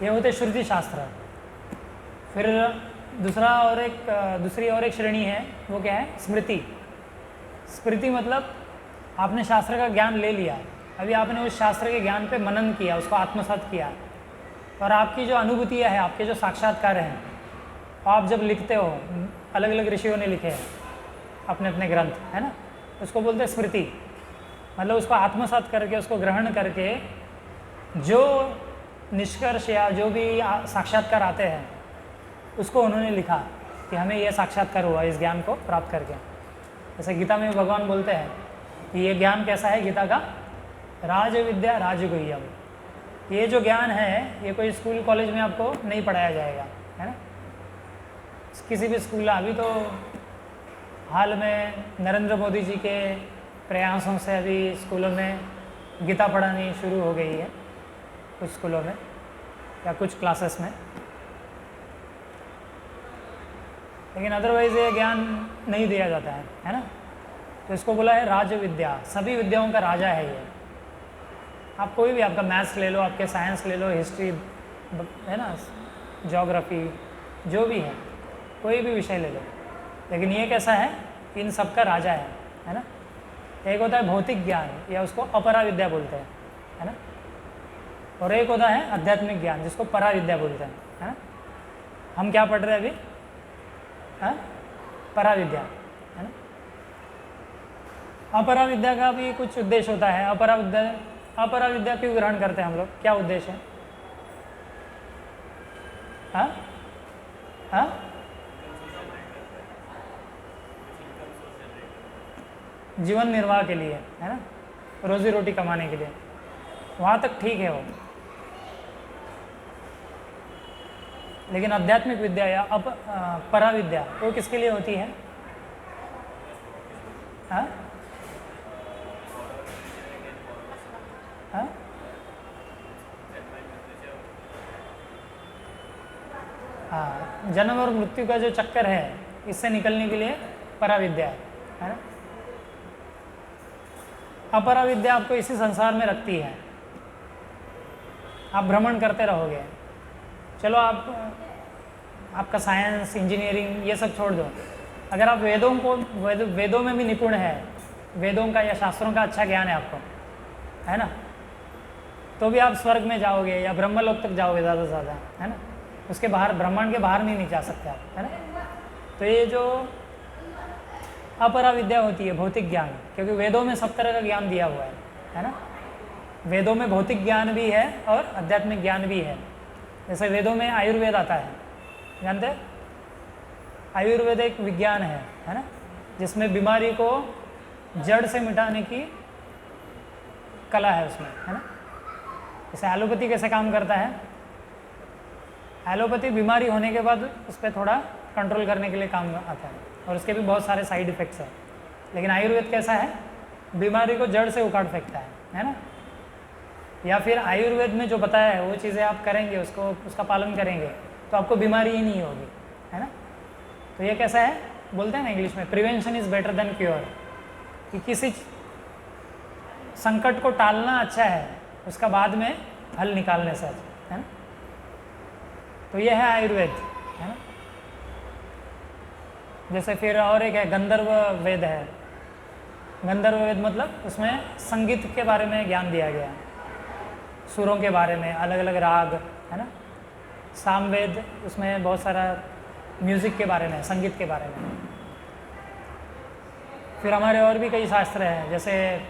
[SPEAKER 1] ये होते श्रुति शास्त्र। फिर दूसरी और एक श्रेणी है, वो क्या है, स्मृति। स्मृति मतलब आपने शास्त्र का ज्ञान ले लिया, अभी आपने उस शास्त्र के ज्ञान पे मनन किया, उसको आत्मसात किया, और आपकी जो अनुभूतियाँ हैं, आपके जो साक्षात्कार हैं, आप जब लिखते हो, अलग अलग ऋषियों ने लिखे हैं अपने अपने ग्रंथ, है ना, उसको बोलते हैं स्मृति। मतलब उसको आत्मसात करके, उसको ग्रहण करके जो निष्कर्ष या जो भी साक्षात्कार आते हैं उसको उन्होंने लिखा कि हमें यह साक्षात्कार हुआ इस ज्ञान को प्राप्त करके। जैसे गीता में भगवान बोलते हैं कि ये ज्ञान कैसा है गीता का, राज विद्या राजगुह्यम। ये जो ज्ञान है ये कोई स्कूल कॉलेज में आपको नहीं पढ़ाया जाएगा, है ना। किसी भी स्कूल, अभी तो हाल में नरेंद्र मोदी जी के प्रयासों से अभी स्कूलों में गीता पढ़ानी शुरू हो गई है, कुछ स्कूलों में या कुछ क्लासेस में। लेकिन अदरवाइज़ ये ज्ञान नहीं दिया जाता है ना। तो इसको बोला है राज विद्या, सभी विद्याओं का राजा है ये। आप कोई भी, आपका मैथ्स ले लो, आपके साइंस ले लो, हिस्ट्री, है ना, ज्योग्राफी, जो भी है, कोई भी विषय ले लो, लेकिन ये कैसा है, इन सब का राजा है ना। एक होता है भौतिक ज्ञान, या उसको अपरा विद्या बोलते हैं, है ना। और एक होता है आध्यात्मिक ज्ञान, जिसको परा विद्या बोलते हैं, है ना। हम क्या पढ़ रहे हैं अभी, हाँ, परा विद्या, है ना। अपरा विद्या का भी कुछ उद्देश्य होता है। अपरा विद्या क्यों ग्रहण करते हैं हम लोग, क्या उद्देश्य है, हाँ हाँ, जीवन निर्वाह के लिए, है ना, रोजी रोटी कमाने के लिए, वहाँ तक ठीक है वो। लेकिन आध्यात्मिक विद्या या पराविद्या वो किसके लिए होती है? हाँ हाँ हाँ, जन्म और मृत्यु का जो चक्कर है इससे निकलने के लिए पराविद्या है ना। अपराविद्या आपको इसी संसार में रखती है, आप भ्रमण करते रहोगे। चलो आपका साइंस इंजीनियरिंग ये सब छोड़ दो, अगर आप वेदों में भी निपुण है, वेदों का या शास्त्रों का अच्छा ज्ञान है आपको, है ना, तो भी आप स्वर्ग में जाओगे या ब्रह्मलोक तक जाओगे ज़्यादा से ज़्यादा, है ना। उसके बाहर, ब्रह्मांड के बाहर नहीं जा सकते आप, है ना। तो ये जो अपरा विद्या होती है भौतिक ज्ञान, क्योंकि वेदों में सब तरह का ज्ञान दिया हुआ है ना। वेदों में भौतिक ज्ञान भी है और आध्यात्मिक ज्ञान भी है। जैसे वेदों में आयुर्वेद आता है, जानते हैं? आयुर्वेद एक विज्ञान है ना, जिसमें बीमारी को जड़ से मिटाने की कला है उसमें, है ना। जैसे एलोपैथी कैसे काम करता है, एलोपैथी बीमारी होने के बाद उस पर थोड़ा कंट्रोल करने के लिए काम आता है और उसके भी बहुत सारे साइड इफ़ेक्ट्स हैं। लेकिन आयुर्वेद कैसा है, बीमारी को जड़ से उखाड़ फेंकता है ना। या फिर आयुर्वेद में जो बताया है वो चीज़ें आप करेंगे, उसका पालन करेंगे तो आपको बीमारी ही नहीं होगी, है ना। तो ये कैसा है, बोलते हैं ना इंग्लिश में, prevention is better than cure, कि किसी संकट को टालना अच्छा है उसका बाद में हल निकालने से, है ना। तो ये है आयुर्वेद, है ना। जैसे फिर और एक है गंधर्व वेद है। गंधर्व वेद मतलब उसमें संगीत के बारे में ज्ञान दिया गया है, सुरों के बारे में, अलग अलग राग, है ना। सामवेद उसमें बहुत सारा म्यूज़िक के बारे में, संगीत के बारे में। फिर हमारे और भी कई शास्त्र हैं, जैसे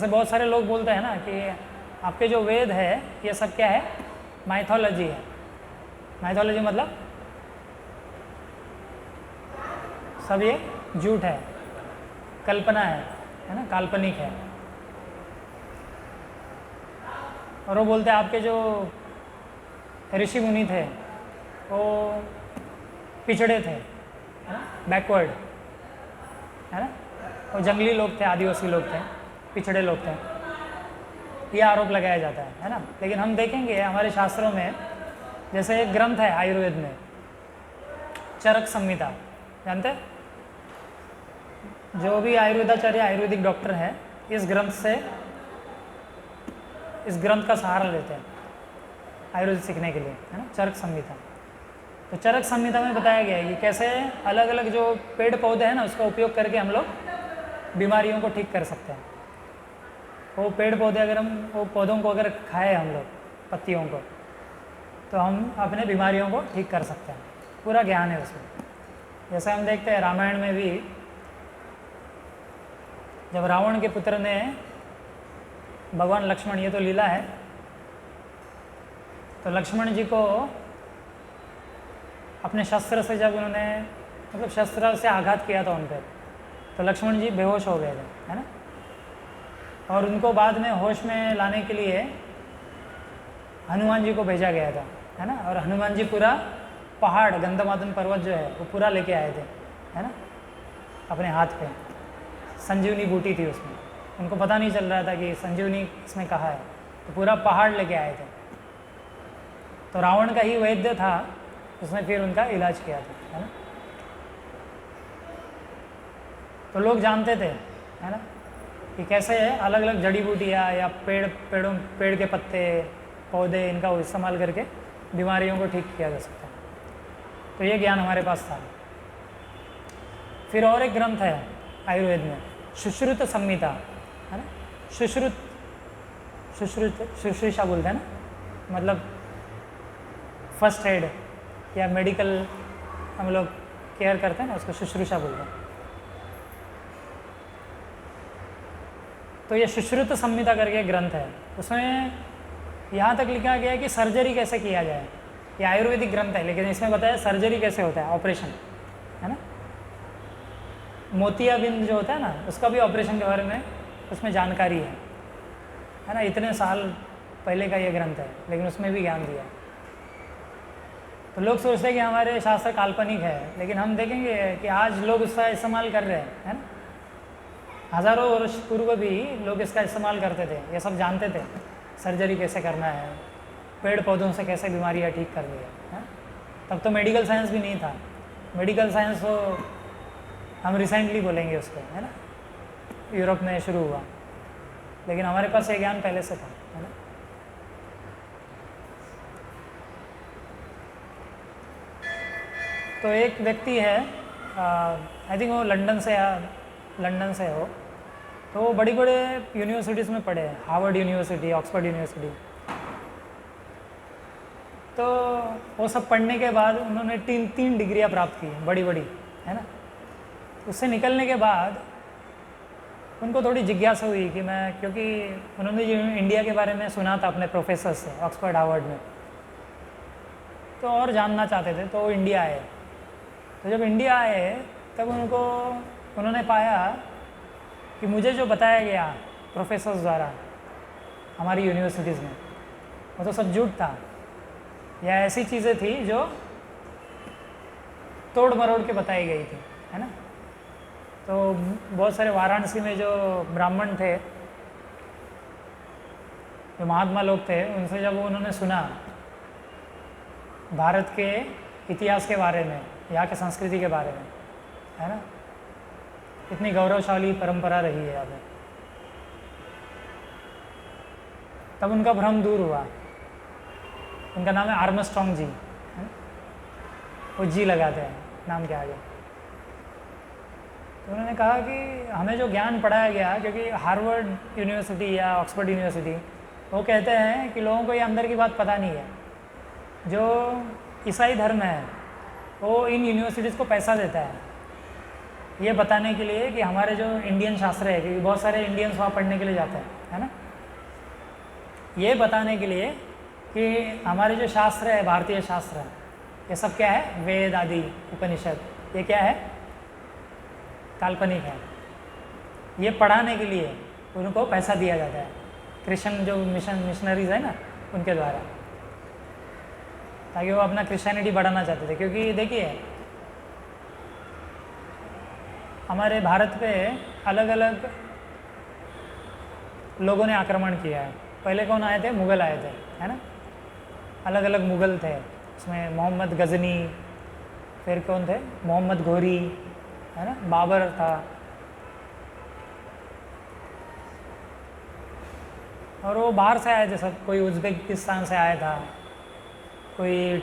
[SPEAKER 1] बहुत सारे लोग बोलते हैं ना कि आपके जो वेद है ये सब क्या है, माइथोलॉजी है। माइथोलॉजी मतलब सब ये झूठ है, कल्पना है ना, काल्पनिक है। और वो बोलते हैं आपके जो ऋषि मुनि थे वो पिछड़े थे, है ना, बैकवर्ड, है ना, वो जंगली लोग थे, आदिवासी लोग थे, पिछड़े लोग थे, ये आरोप लगाया जाता है ना। लेकिन हम देखेंगे हमारे शास्त्रों में, जैसे एक ग्रंथ है आयुर्वेद में, चरक संहिता, जानते हैं? जो भी आयुर्वेदाचार्य, आयुर्वेदिक डॉक्टर हैं, इस ग्रंथ का सहारा लेते हैं आयुर्वेद सीखने के लिए, है ना, चरक संहिता। तो चरक संहिता में बताया गया है कि कैसे अलग अलग जो पेड़ पौधे हैं ना उसका उपयोग करके हम लोग बीमारियों को ठीक कर सकते हैं। वो पेड़ पौधे अगर वो पौधों को अगर खाए हम लोग, पत्तियों को, तो हम अपने बीमारियों को ठीक कर सकते हैं। पूरा ज्ञान है उसमें। जैसे हम देखते हैं रामायण में भी, जब रावण के पुत्र ने भगवान लक्ष्मण, ये तो लीला है, तो लक्ष्मण जी को अपने शस्त्र से जब उन्होंने, मतलब शस्त्र से आघात किया था उन पर, तो लक्ष्मण जी बेहोश हो गए थे, है ना। और उनको बाद में होश में लाने के लिए हनुमान जी को भेजा गया था, है ना। और हनुमान जी पूरा पहाड़, गंधमादन पर्वत जो है वो पूरा लेके आए थे, है ना, अपने हाथ पे। संजीवनी बूटी थी उसमें, उनको पता नहीं चल रहा था कि संजीवनी इसमें कहाँ है, तो पूरा पहाड़ लेके आए थे। तो रावण का ही वैद्य था, उसने फिर उनका इलाज किया था, है ना। तो लोग जानते थे, है ना, कि कैसे अलग अलग जड़ी बूटियाँ या पेड़ के पत्ते, पौधे, इनका इस्तेमाल करके बीमारियों को ठीक किया जा सकता है। तो ये ज्ञान हमारे पास था। फिर और एक ग्रंथ है आयुर्वेद में, सुश्रुत संहिता, है ना। शुश्रूषा बोलते हैं ना, मतलब फर्स्ट एड या मेडिकल हम लोग केयर करते हैं ना, उसको शुश्रूषा बोलते हैं। तो ये सुश्रुत संहिता करके ग्रंथ है, उसमें यहाँ तक लिखा गया है कि सर्जरी कैसे किया जाए। ये आयुर्वेदिक ग्रंथ है, लेकिन इसमें बताया सर्जरी कैसे होता है, ऑपरेशन, है ना। मोतियाबिंद जो होता है ना, उसका भी ऑपरेशन के बारे में उसमें जानकारी है ना। इतने साल पहले का ये ग्रंथ है, लेकिन उसमें भी ज्ञान दिया है। तो लोग सोचते हैं कि हमारे शास्त्र काल्पनिक है, लेकिन हम देखेंगे कि आज लोग उसका इस्तेमाल कर रहे हैं, है ना। हज़ारों वर्ष पूर्व भी लोग इसका इस्तेमाल करते थे, ये सब जानते थे सर्जरी कैसे करना है, पेड़ पौधों से कैसे बीमारियाँ ठीक करनी है। तब तो मेडिकल साइंस भी नहीं था। मेडिकल साइंस तो हम रिसेंटली बोलेंगे उसको, है ना, यूरोप में शुरू हुआ, लेकिन हमारे पास ये ज्ञान पहले से था, है ना। तो एक व्यक्ति है, आई थिंक वो लंदन से हो, तो वो बड़ी बड़े यूनिवर्सिटीज़ में पढ़े हैं, हार्वर्ड यूनिवर्सिटी, ऑक्सफोर्ड यूनिवर्सिटी। तो वो सब पढ़ने के बाद उन्होंने तीन डिग्रियां प्राप्त की, बड़ी बड़ी, है ना। उससे निकलने के बाद उनको थोड़ी जिज्ञासा हुई कि मैं, क्योंकि उन्होंने जो इंडिया के बारे में सुना था अपने प्रोफेसर से ऑक्सफोर्ड हार्वर्ड में, तो और जानना चाहते थे, तो वो इंडिया आए। तो जब इंडिया आए तब उन्होंने पाया कि मुझे जो बताया गया प्रोफेसर्स द्वारा हमारी यूनिवर्सिटीज़ में, वो तो सब झूठ था, या ऐसी चीज़ें थी जो तोड़ मरोड़ के बताई गई थी, है ना। तो बहुत सारे वाराणसी में जो ब्राह्मण थे, जो महात्मा लोग थे, उनसे जब उन्होंने सुना भारत के इतिहास के बारे में, यहाँ के संस्कृति के बारे में, है ना, इतनी गौरवशाली परंपरा रही है यहाँ पे, तब उनका भ्रम दूर हुआ। उनका नाम है आर्मस्ट्रॉन्ग जी, है ना? वो जी लगाते हैं नाम के आगे। तो उन्होंने कहा कि हमें जो ज्ञान पढ़ाया गया, क्योंकि हार्वर्ड यूनिवर्सिटी या ऑक्सफोर्ड यूनिवर्सिटी, वो कहते हैं कि लोगों को ये अंदर की बात पता नहीं है। जो ईसाई धर्म है वो इन यूनिवर्सिटीज़ को पैसा देता है ये बताने के लिए कि हमारे जो इंडियन शास्त्र है, क्योंकि बहुत सारे इंडियंस वहाँ पढ़ने के लिए जाते हैं, है ना, ये बताने के लिए कि हमारे जो शास्त्र है, भारतीय शास्त्र, ये सब क्या है, वेद आदि उपनिषद, ये क्या है, काल्पनिक है। ये पढ़ाने के लिए उनको पैसा दिया जाता है, क्रिश्चियन जो मिशनरीज है ना, उनके द्वारा, ताकि वो अपना क्रिश्चियनिटी बढ़ाना चाहते थे। क्योंकि देखिए, हमारे भारत पे अलग अलग लोगों ने आक्रमण किया है। पहले कौन आए थे, मुग़ल आए थे, है ना, अलग अलग मुग़ल थे, उसमें मोहम्मद गजनी, फिर कौन थे, मोहम्मद घोरी, है ना, बाबर था, और वो बाहर से आए थे सब। कोई उज़्बेकिस्तान से आया था, कोई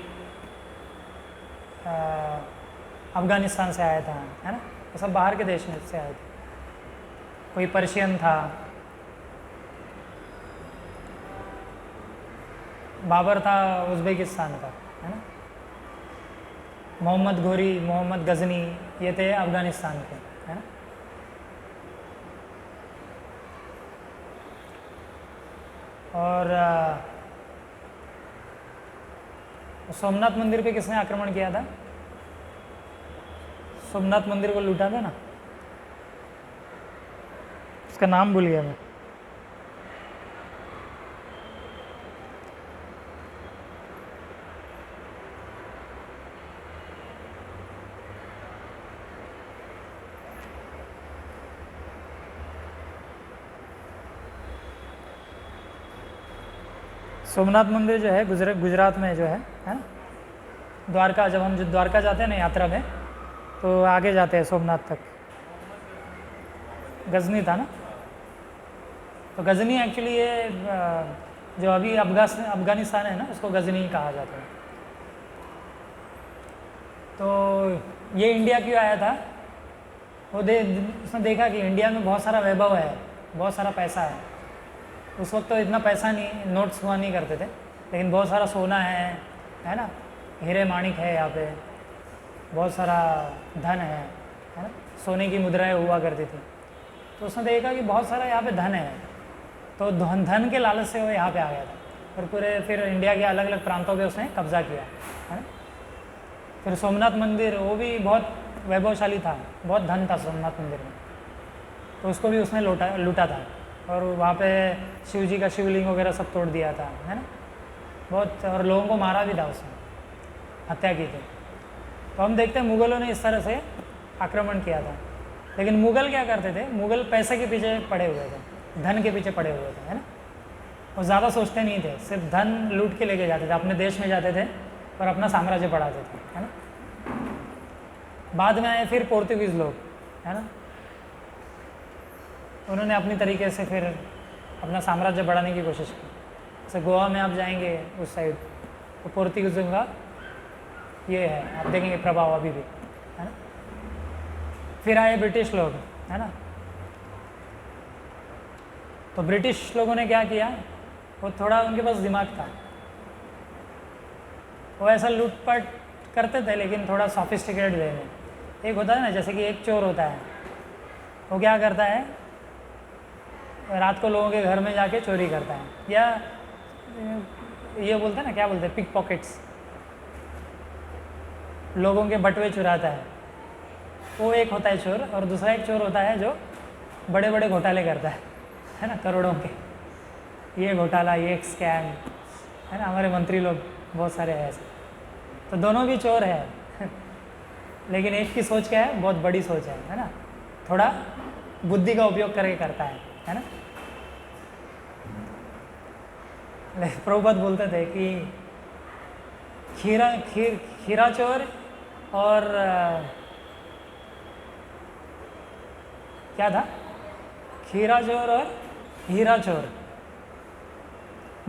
[SPEAKER 1] अफ़गानिस्तान से आया था, है ना, वो सब बाहर के देश में से आए थे। कोई पर्शियन था, बाबर था उज़्बेकिस्तान का, है ना, मोहम्मद घोरी, मोहम्मद गजनी, ये थे अफ़गानिस्तान के, है ना। और सोमनाथ मंदिर पे किसने आक्रमण किया था, सोमनाथ मंदिर को लूटा था ना, उसका नाम भूल गया मैं। सोमनाथ मंदिर जो है गुजरात में जो है ना, द्वारका, जब हम द्वारका जाते हैं ना यात्रा में, तो आगे जाते हैं सोमनाथ तक। गजनी था ना, तो गजनी एक्चुअली ये जो अभी अफ़गानिस्तान है ना, उसको गजनी कहा जाता है। तो ये इंडिया क्यों आया था, वो उसने देखा कि इंडिया में बहुत सारा वैभव है, बहुत सारा पैसा है। उस वक्त तो इतना पैसा नहीं, नोट्स हुआ नहीं करते थे, लेकिन बहुत सारा सोना है ना, हीरे माणिक है यहाँ पे, बहुत सारा धन है ना, सोने की मुद्राएं हुआ करती थी। तो उसने देखा कि बहुत सारा यहाँ पे धन है, तो धन के लालच से वो यहाँ पे आ गया था, और फिर इंडिया के अलग अलग प्रांतों पे उसने कब्जा किया, है ना। फिर सोमनाथ मंदिर, वो भी बहुत वैभवशाली था, बहुत धन था सोमनाथ मंदिर में, तो उसको भी उसने लूटा था और वहाँ पे शिव जी का शिवलिंग वगैरह सब तोड़ दिया था, है ना, बहुत, और लोगों को मारा भी था, उसने हत्या की थी। तो हम देखते हैं मुग़लों ने इस तरह से आक्रमण किया था, लेकिन मुग़ल क्या करते थे, मुग़ल पैसे के पीछे पड़े हुए थे, धन के पीछे पड़े हुए थे, है ना, वो ज़्यादा सोचते नहीं थे, सिर्फ धन लूट के लेके जाते थे, अपने देश में जाते थे और अपना साम्राज्य बढ़ाते थे, है ना। बाद में आए फिर पोर्तुगीज़ लोग, है ना, उन्होंने अपनी तरीके से फिर अपना साम्राज्य बढ़ाने की कोशिश की। जैसे गोवा में आप जाएंगे उस साइड, तो पोर्तुगीज़ों का ये है, आप देखेंगे प्रभाव अभी भी, है ना। फिर आए ब्रिटिश लोग, है ना, तो ब्रिटिश लोगों ने क्या किया, वो थोड़ा उनके पास दिमाग था, वो ऐसा लूटपाट करते थे लेकिन थोड़ा सॉफिस्टिकेटेड वे में। एक होता है ना, जैसे कि एक चोर होता है, वो क्या करता है, रात को लोगों के घर में जाके चोरी करता है, या ये बोलते हैं ना, क्या बोलते हैं, पिक पॉकेट्स, लोगों के बटुए चुराता है, वो एक होता है चोर। और दूसरा एक चोर होता है जो बड़े बड़े घोटाले करता है ना, करोड़ों के, ये घोटाला, ये एक स्कैम, है ना, हमारे मंत्री लोग बहुत सारे हैं ऐसे। तो दोनों भी चोर है लेकिन एक की सोच क्या है, बहुत बड़ी सोच है ना, थोड़ा बुद्धि का उपयोग करके करता है ना। प्रभुपाद बोलते थे कि खीरा चोर और क्या था, खीरा चोर और हीरा चोर,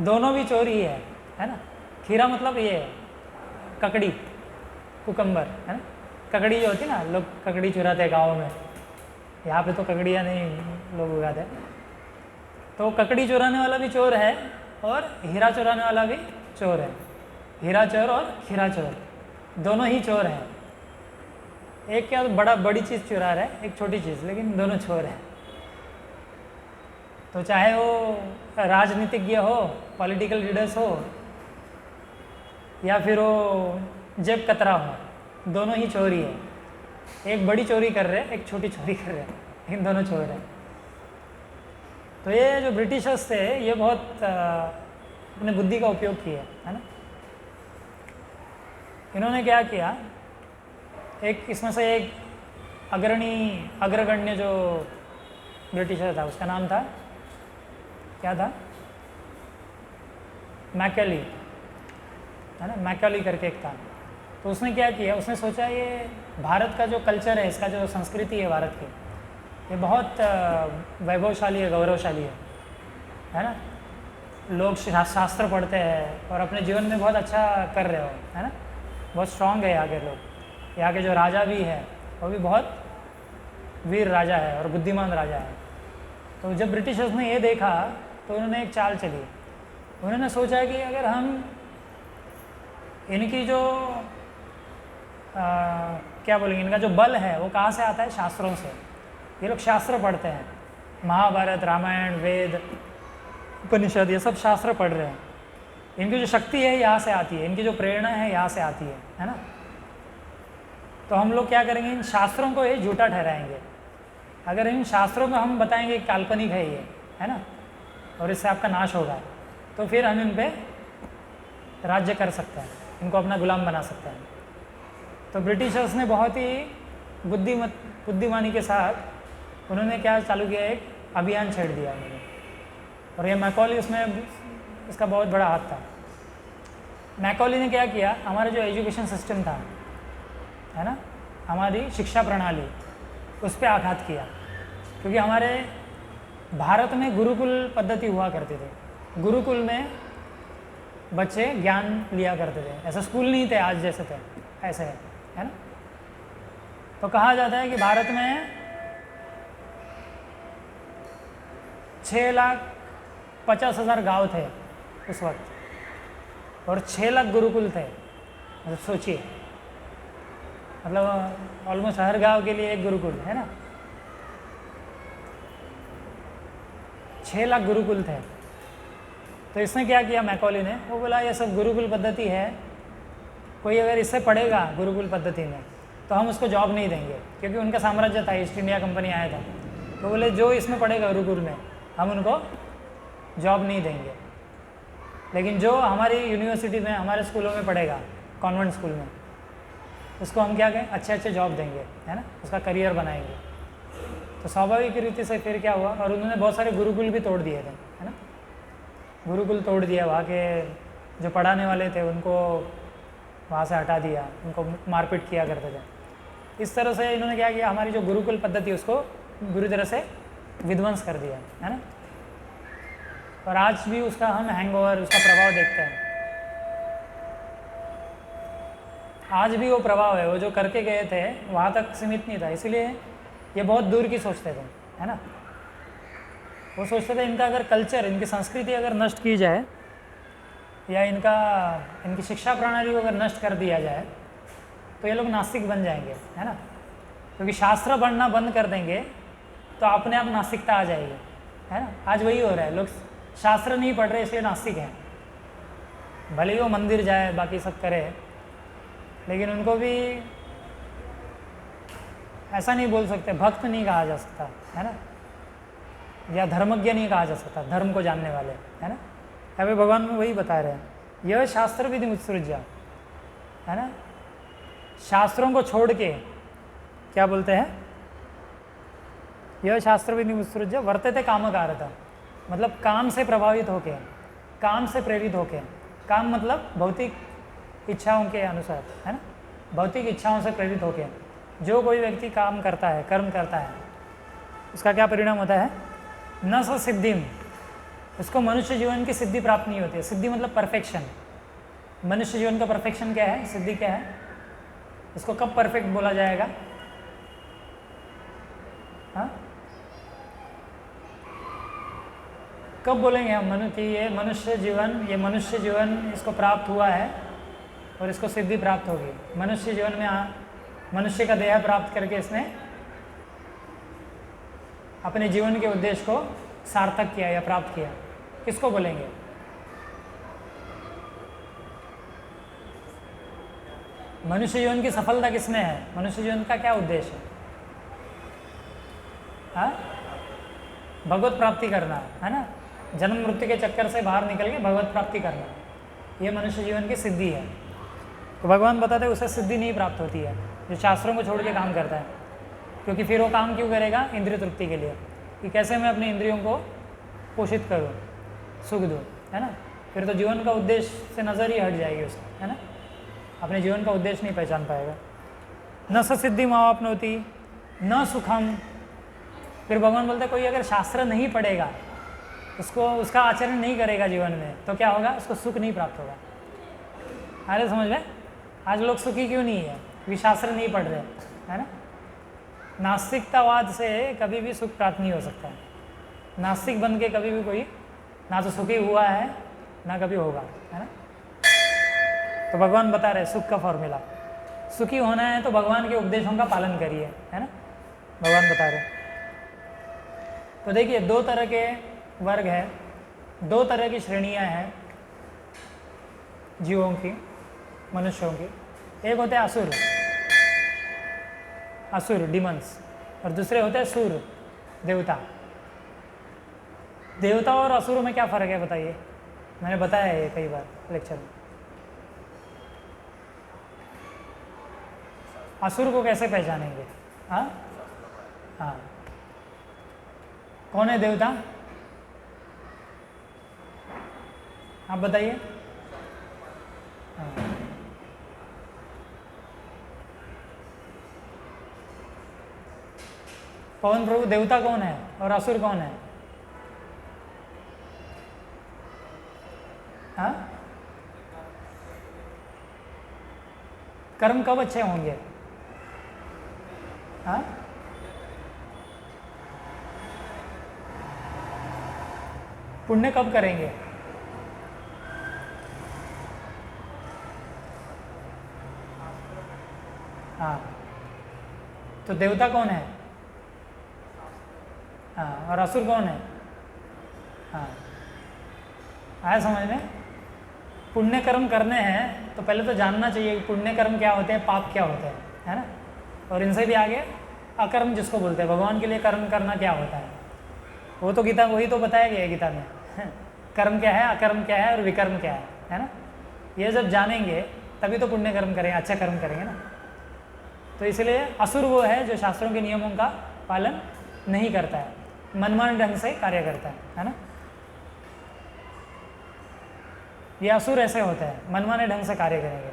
[SPEAKER 1] दोनों भी चोर ही है ना। खीरा मतलब ये ककड़ी, कुकम्बर, है ना, ककड़ी जो होती है ना, लोग ककड़ी चुराते हैं गाँव में, यहाँ पे तो ककड़ियाँ नहीं लोग उगाते, तो ककड़ी चुराने वाला भी चोर है और हीरा चुराने वाला भी चोर है। हीरा चोर और खीरा चोर दोनों ही चोर हैं। एक क्या बड़ी चीज़ चुरा रहा है, एक छोटी चीज़, लेकिन दोनों चोर हैं। तो चाहे वो राजनीतिज्ञ हो, पॉलिटिकल लीडर्स हो, या फिर वो जेब कतरा हो, दोनों ही चोरी है। एक बड़ी चोरी कर रहे हैं, एक छोटी चोरी कर रहे हैं, लेकिन दोनों चोर हैं। तो ये जो ब्रिटिशर्स थे, ये बहुत अपने बुद्धि का उपयोग किया, है ना। इन्होंने क्या किया, एक इसमें से एक अग्रगण्य जो ब्रिटिशर था, उसका नाम था, क्या था, मैकेली, है ना, मैकेली करके एक था। तो उसने क्या किया, उसने सोचा ये भारत का जो कल्चर है, इसका जो संस्कृति है भारत की, ये बहुत वैभवशाली है, गौरवशाली है ना। लोग शास्त्र पढ़ते हैं और अपने जीवन में बहुत अच्छा कर रहे हो, है ना, बहुत स्ट्रांग है यहाँ के लोग। यहाँ के जो राजा भी है वो भी बहुत वीर राजा है और बुद्धिमान राजा है। तो जब ब्रिटिशर्स ने ये देखा तो उन्होंने एक चाल चली। उन्होंने सोचा कि अगर हम इनकी जो क्या बोलेंगे, इनका जो बल है वो कहाँ से आता है, शास्त्रों से। ये लोग शास्त्र पढ़ते हैं, महाभारत, रामायण, वेद, उपनिषद, ये सब शास्त्र पढ़ रहे हैं। इनकी जो शक्ति है यहाँ से आती है, इनकी जो प्रेरणा है यहाँ से आती है ना। तो हम लोग क्या करेंगे, इन शास्त्रों को ये झूठा ठहराएंगे। अगर इन शास्त्रों को हम बताएंगे काल्पनिक है ये, है ना, और इससे आपका नाश होगा, तो फिर हम इन पे राज्य कर सकते हैं, इनको अपना गुलाम बना सकते हैं। तो ब्रिटिशर्स ने बहुत ही बुद्धिमानी के साथ उन्होंने क्या चालू किया, एक अभियान छेड़ दिया उन्होंने। और ये मैकॉली उसमें इसका बहुत बड़ा हाथ था। मैकॉली ने क्या किया, हमारा जो एजुकेशन सिस्टम था, है ना, हमारी शिक्षा प्रणाली, उस पर आघात किया। क्योंकि हमारे भारत में गुरुकुल पद्धति हुआ करते थे। गुरुकुल में बच्चे ज्ञान लिया करते थे, ऐसा स्कूल नहीं थे आज जैसे थे, ऐसे है ना। तो कहा जाता है कि भारत में 6,50,000 गांव थे उस वक्त, और 6 लाख गुरुकुल थे। मतलब सोचिए, मतलब ऑलमोस्ट हर गांव के लिए एक गुरुकुल, है ना। 6 लाख गुरुकुल थे। तो इसने क्या किया मैकॉली ने, वो बोला ये सब गुरुकुल पद्धति है, कोई अगर इससे पढ़ेगा गुरुकुल पद्धति में तो हम उसको जॉब नहीं देंगे, क्योंकि उनका साम्राज्य था, ईस्ट इंडिया कंपनी आया था, तो बोले जो इसमें पढ़ेगा गुरुकुल में हम उनको जॉब नहीं देंगे, लेकिन जो हमारी यूनिवर्सिटी में हमारे स्कूलों में पढ़ेगा, कॉन्वेंट स्कूल में, उसको हम क्या कहें, अच्छे अच्छे जॉब देंगे, है ना, उसका करियर बनाएंगे। तो स्वाभाविक रीति से फिर क्या हुआ, और उन्होंने बहुत सारे गुरुकुल भी तोड़ दिए थे, है ना, गुरुकुल तोड़ दिया, वहाँ के जो पढ़ाने वाले थे उनको वहाँ से हटा दिया, उनको मारपीट किया करते थे। इस तरह से इन्होंने क्या किया, हमारी जो गुरुकुल पद्धति उसको बुरी तरह से विध्वंस कर दिया, है ना। और आज भी उसका हम हैंगओवर, उसका प्रभाव देखते हैं। आज भी वो प्रभाव है, वो जो करके गए थे वहाँ तक सीमित नहीं था, इसीलिए ये बहुत दूर की सोचते थे, है ना। वो सोचते थे इनका अगर कल्चर, इनकी संस्कृति अगर नष्ट की जाए, या इनकी शिक्षा प्रणाली को अगर नष्ट कर दिया जाए, तो ये लोग नास्तिक बन जाएंगे, है ना, क्योंकि शास्त्र पढ़ना बंद कर देंगे तो अपने आप नास्तिकता आ जाएगी, है ना। आज वही हो रहा है, लोग शास्त्र नहीं पढ़ रहे इसलिए नास्तिक हैं, भले ही वो मंदिर जाए, बाकी सब करे, लेकिन उनको भी ऐसा नहीं बोल सकते, भक्त नहीं कहा जा सकता, है ना, या धर्मज्ञ नहीं कहा जा सकता, धर्म को जानने वाले, है ना। अभी भगवान में वही बता रहे हैं, यह शास्त्र विधि उत्सृज्य, है ना, शास्त्रों को छोड़ के क्या बोलते हैं, यह शास्त्र विधि उत्सृज्य वर्तते कामकारता, मतलब काम से प्रभावित होके, काम से प्रेरित होके, काम मतलब भौतिक इच्छाओं के अनुसार, है ना, भौतिक इच्छाओं से प्रेरित होके जो कोई व्यक्ति काम करता है, कर्म करता है, उसका क्या परिणाम होता है, न स सिद्धिम, उसको मनुष्य जीवन की सिद्धि प्राप्त नहीं होती है। सिद्धि मतलब परफेक्शन, मनुष्य जीवन का परफेक्शन क्या है, सिद्धि क्या है, इसको कब परफेक्ट बोला जाएगा, हाँ, कब बोलेंगे हम कि ये मनुष्य जीवन इसको प्राप्त हुआ है और इसको सिद्धि प्राप्त होगी। मनुष्य जीवन में मनुष्य का देह प्राप्त करके इसने अपने जीवन के उद्देश्य को सार्थक किया या प्राप्त किया, किसको बोलेंगे, मनुष्य जीवन की सफलता किसमें है, मनुष्य जीवन का क्या उद्देश्य है, हाँ, भगवत प्राप्ति करना, है ना, जन्म मृत्यु के चक्कर से बाहर निकल के भगवत प्राप्ति करना, ये मनुष्य जीवन की सिद्धि है। तो भगवान बताते हैं उसे सिद्धि नहीं प्राप्त होती है जो शास्त्रों को छोड़ के काम करता है, क्योंकि फिर वो काम क्यों करेगा, इंद्रिय तृप्ति के लिए, कि कैसे मैं अपनी इंद्रियों को पोषित करूँ, सुख दूँ, है ना। फिर तो जीवन का उद्देश्य से नज़र ही हट जाएगी उसका, है ना, अपने जीवन का उद्देश्य नहीं पहचान पाएगा। न स सिद्धि मावाप्नोति न सुखम। फिर भगवान बोलते कोई अगर शास्त्र नहीं पढ़ेगा, उसका आचरण नहीं करेगा जीवन में, तो क्या होगा, उसको सुख नहीं प्राप्त होगा। अरे समझ में, आज लोग सुखी क्यों नहीं है, क्योंकि शास्त्र नहीं पढ़ रहे, है ना। नास्तिकतावाद से कभी भी सुख प्राप्त नहीं हो सकता है। नास्तिक बन के कभी भी कोई ना तो सुखी हुआ है ना कभी होगा, है ना। तो भगवान बता रहे सुख का फॉर्मूला, सुखी होना है तो भगवान के उपदेशों का पालन करिए, है ना, भगवान बता रहे। तो देखिए दो तरह के वर्ग है, दो तरह की श्रेणियां हैं जीवों की, मनुष्यों की। एक होते हैं असुर डिमंस, और दूसरे होते हैं सुर देवता। देवता और असुरों में क्या फ़र्क है बताइए, मैंने बताया है ये कई बार लेक्चर में। असुर को कैसे पहचानेंगे, हाँ हाँ, कौन है देवता, आप बताइए। हाँ, पवन प्रभु देवता कौन है और असुर कौन है, हाँ, कर्म कब अच्छे होंगे, हाँ, पुण्य कब करेंगे, हाँ, तो देवता कौन है, हाँ, और असुर कौन है, हाँ, आया समझ में। पुण्य कर्म करने हैं तो पहले तो जानना चाहिए कि पुण्य कर्म क्या होते हैं, पाप क्या होते हैं, है ना। और इनसे भी आगे अकर्म जिसको बोलते हैं, भगवान के लिए कर्म करना क्या होता है वो तो गीता वही तो बताया गया है गीता में कर्म क्या है, अकर्म क्या है और विकर्म क्या है ना। ये जब जानेंगे तभी तो पुण्य कर्म करेंगे, अच्छा कर्म करेंगे ना। तो इसलिए असुर वो है जो शास्त्रों के नियमों का पालन नहीं करता है, मनमाने ढंग से कार्य करता है ना। ये असुर ऐसे होते हैं, मनमाने ढंग से कार्य करेंगे।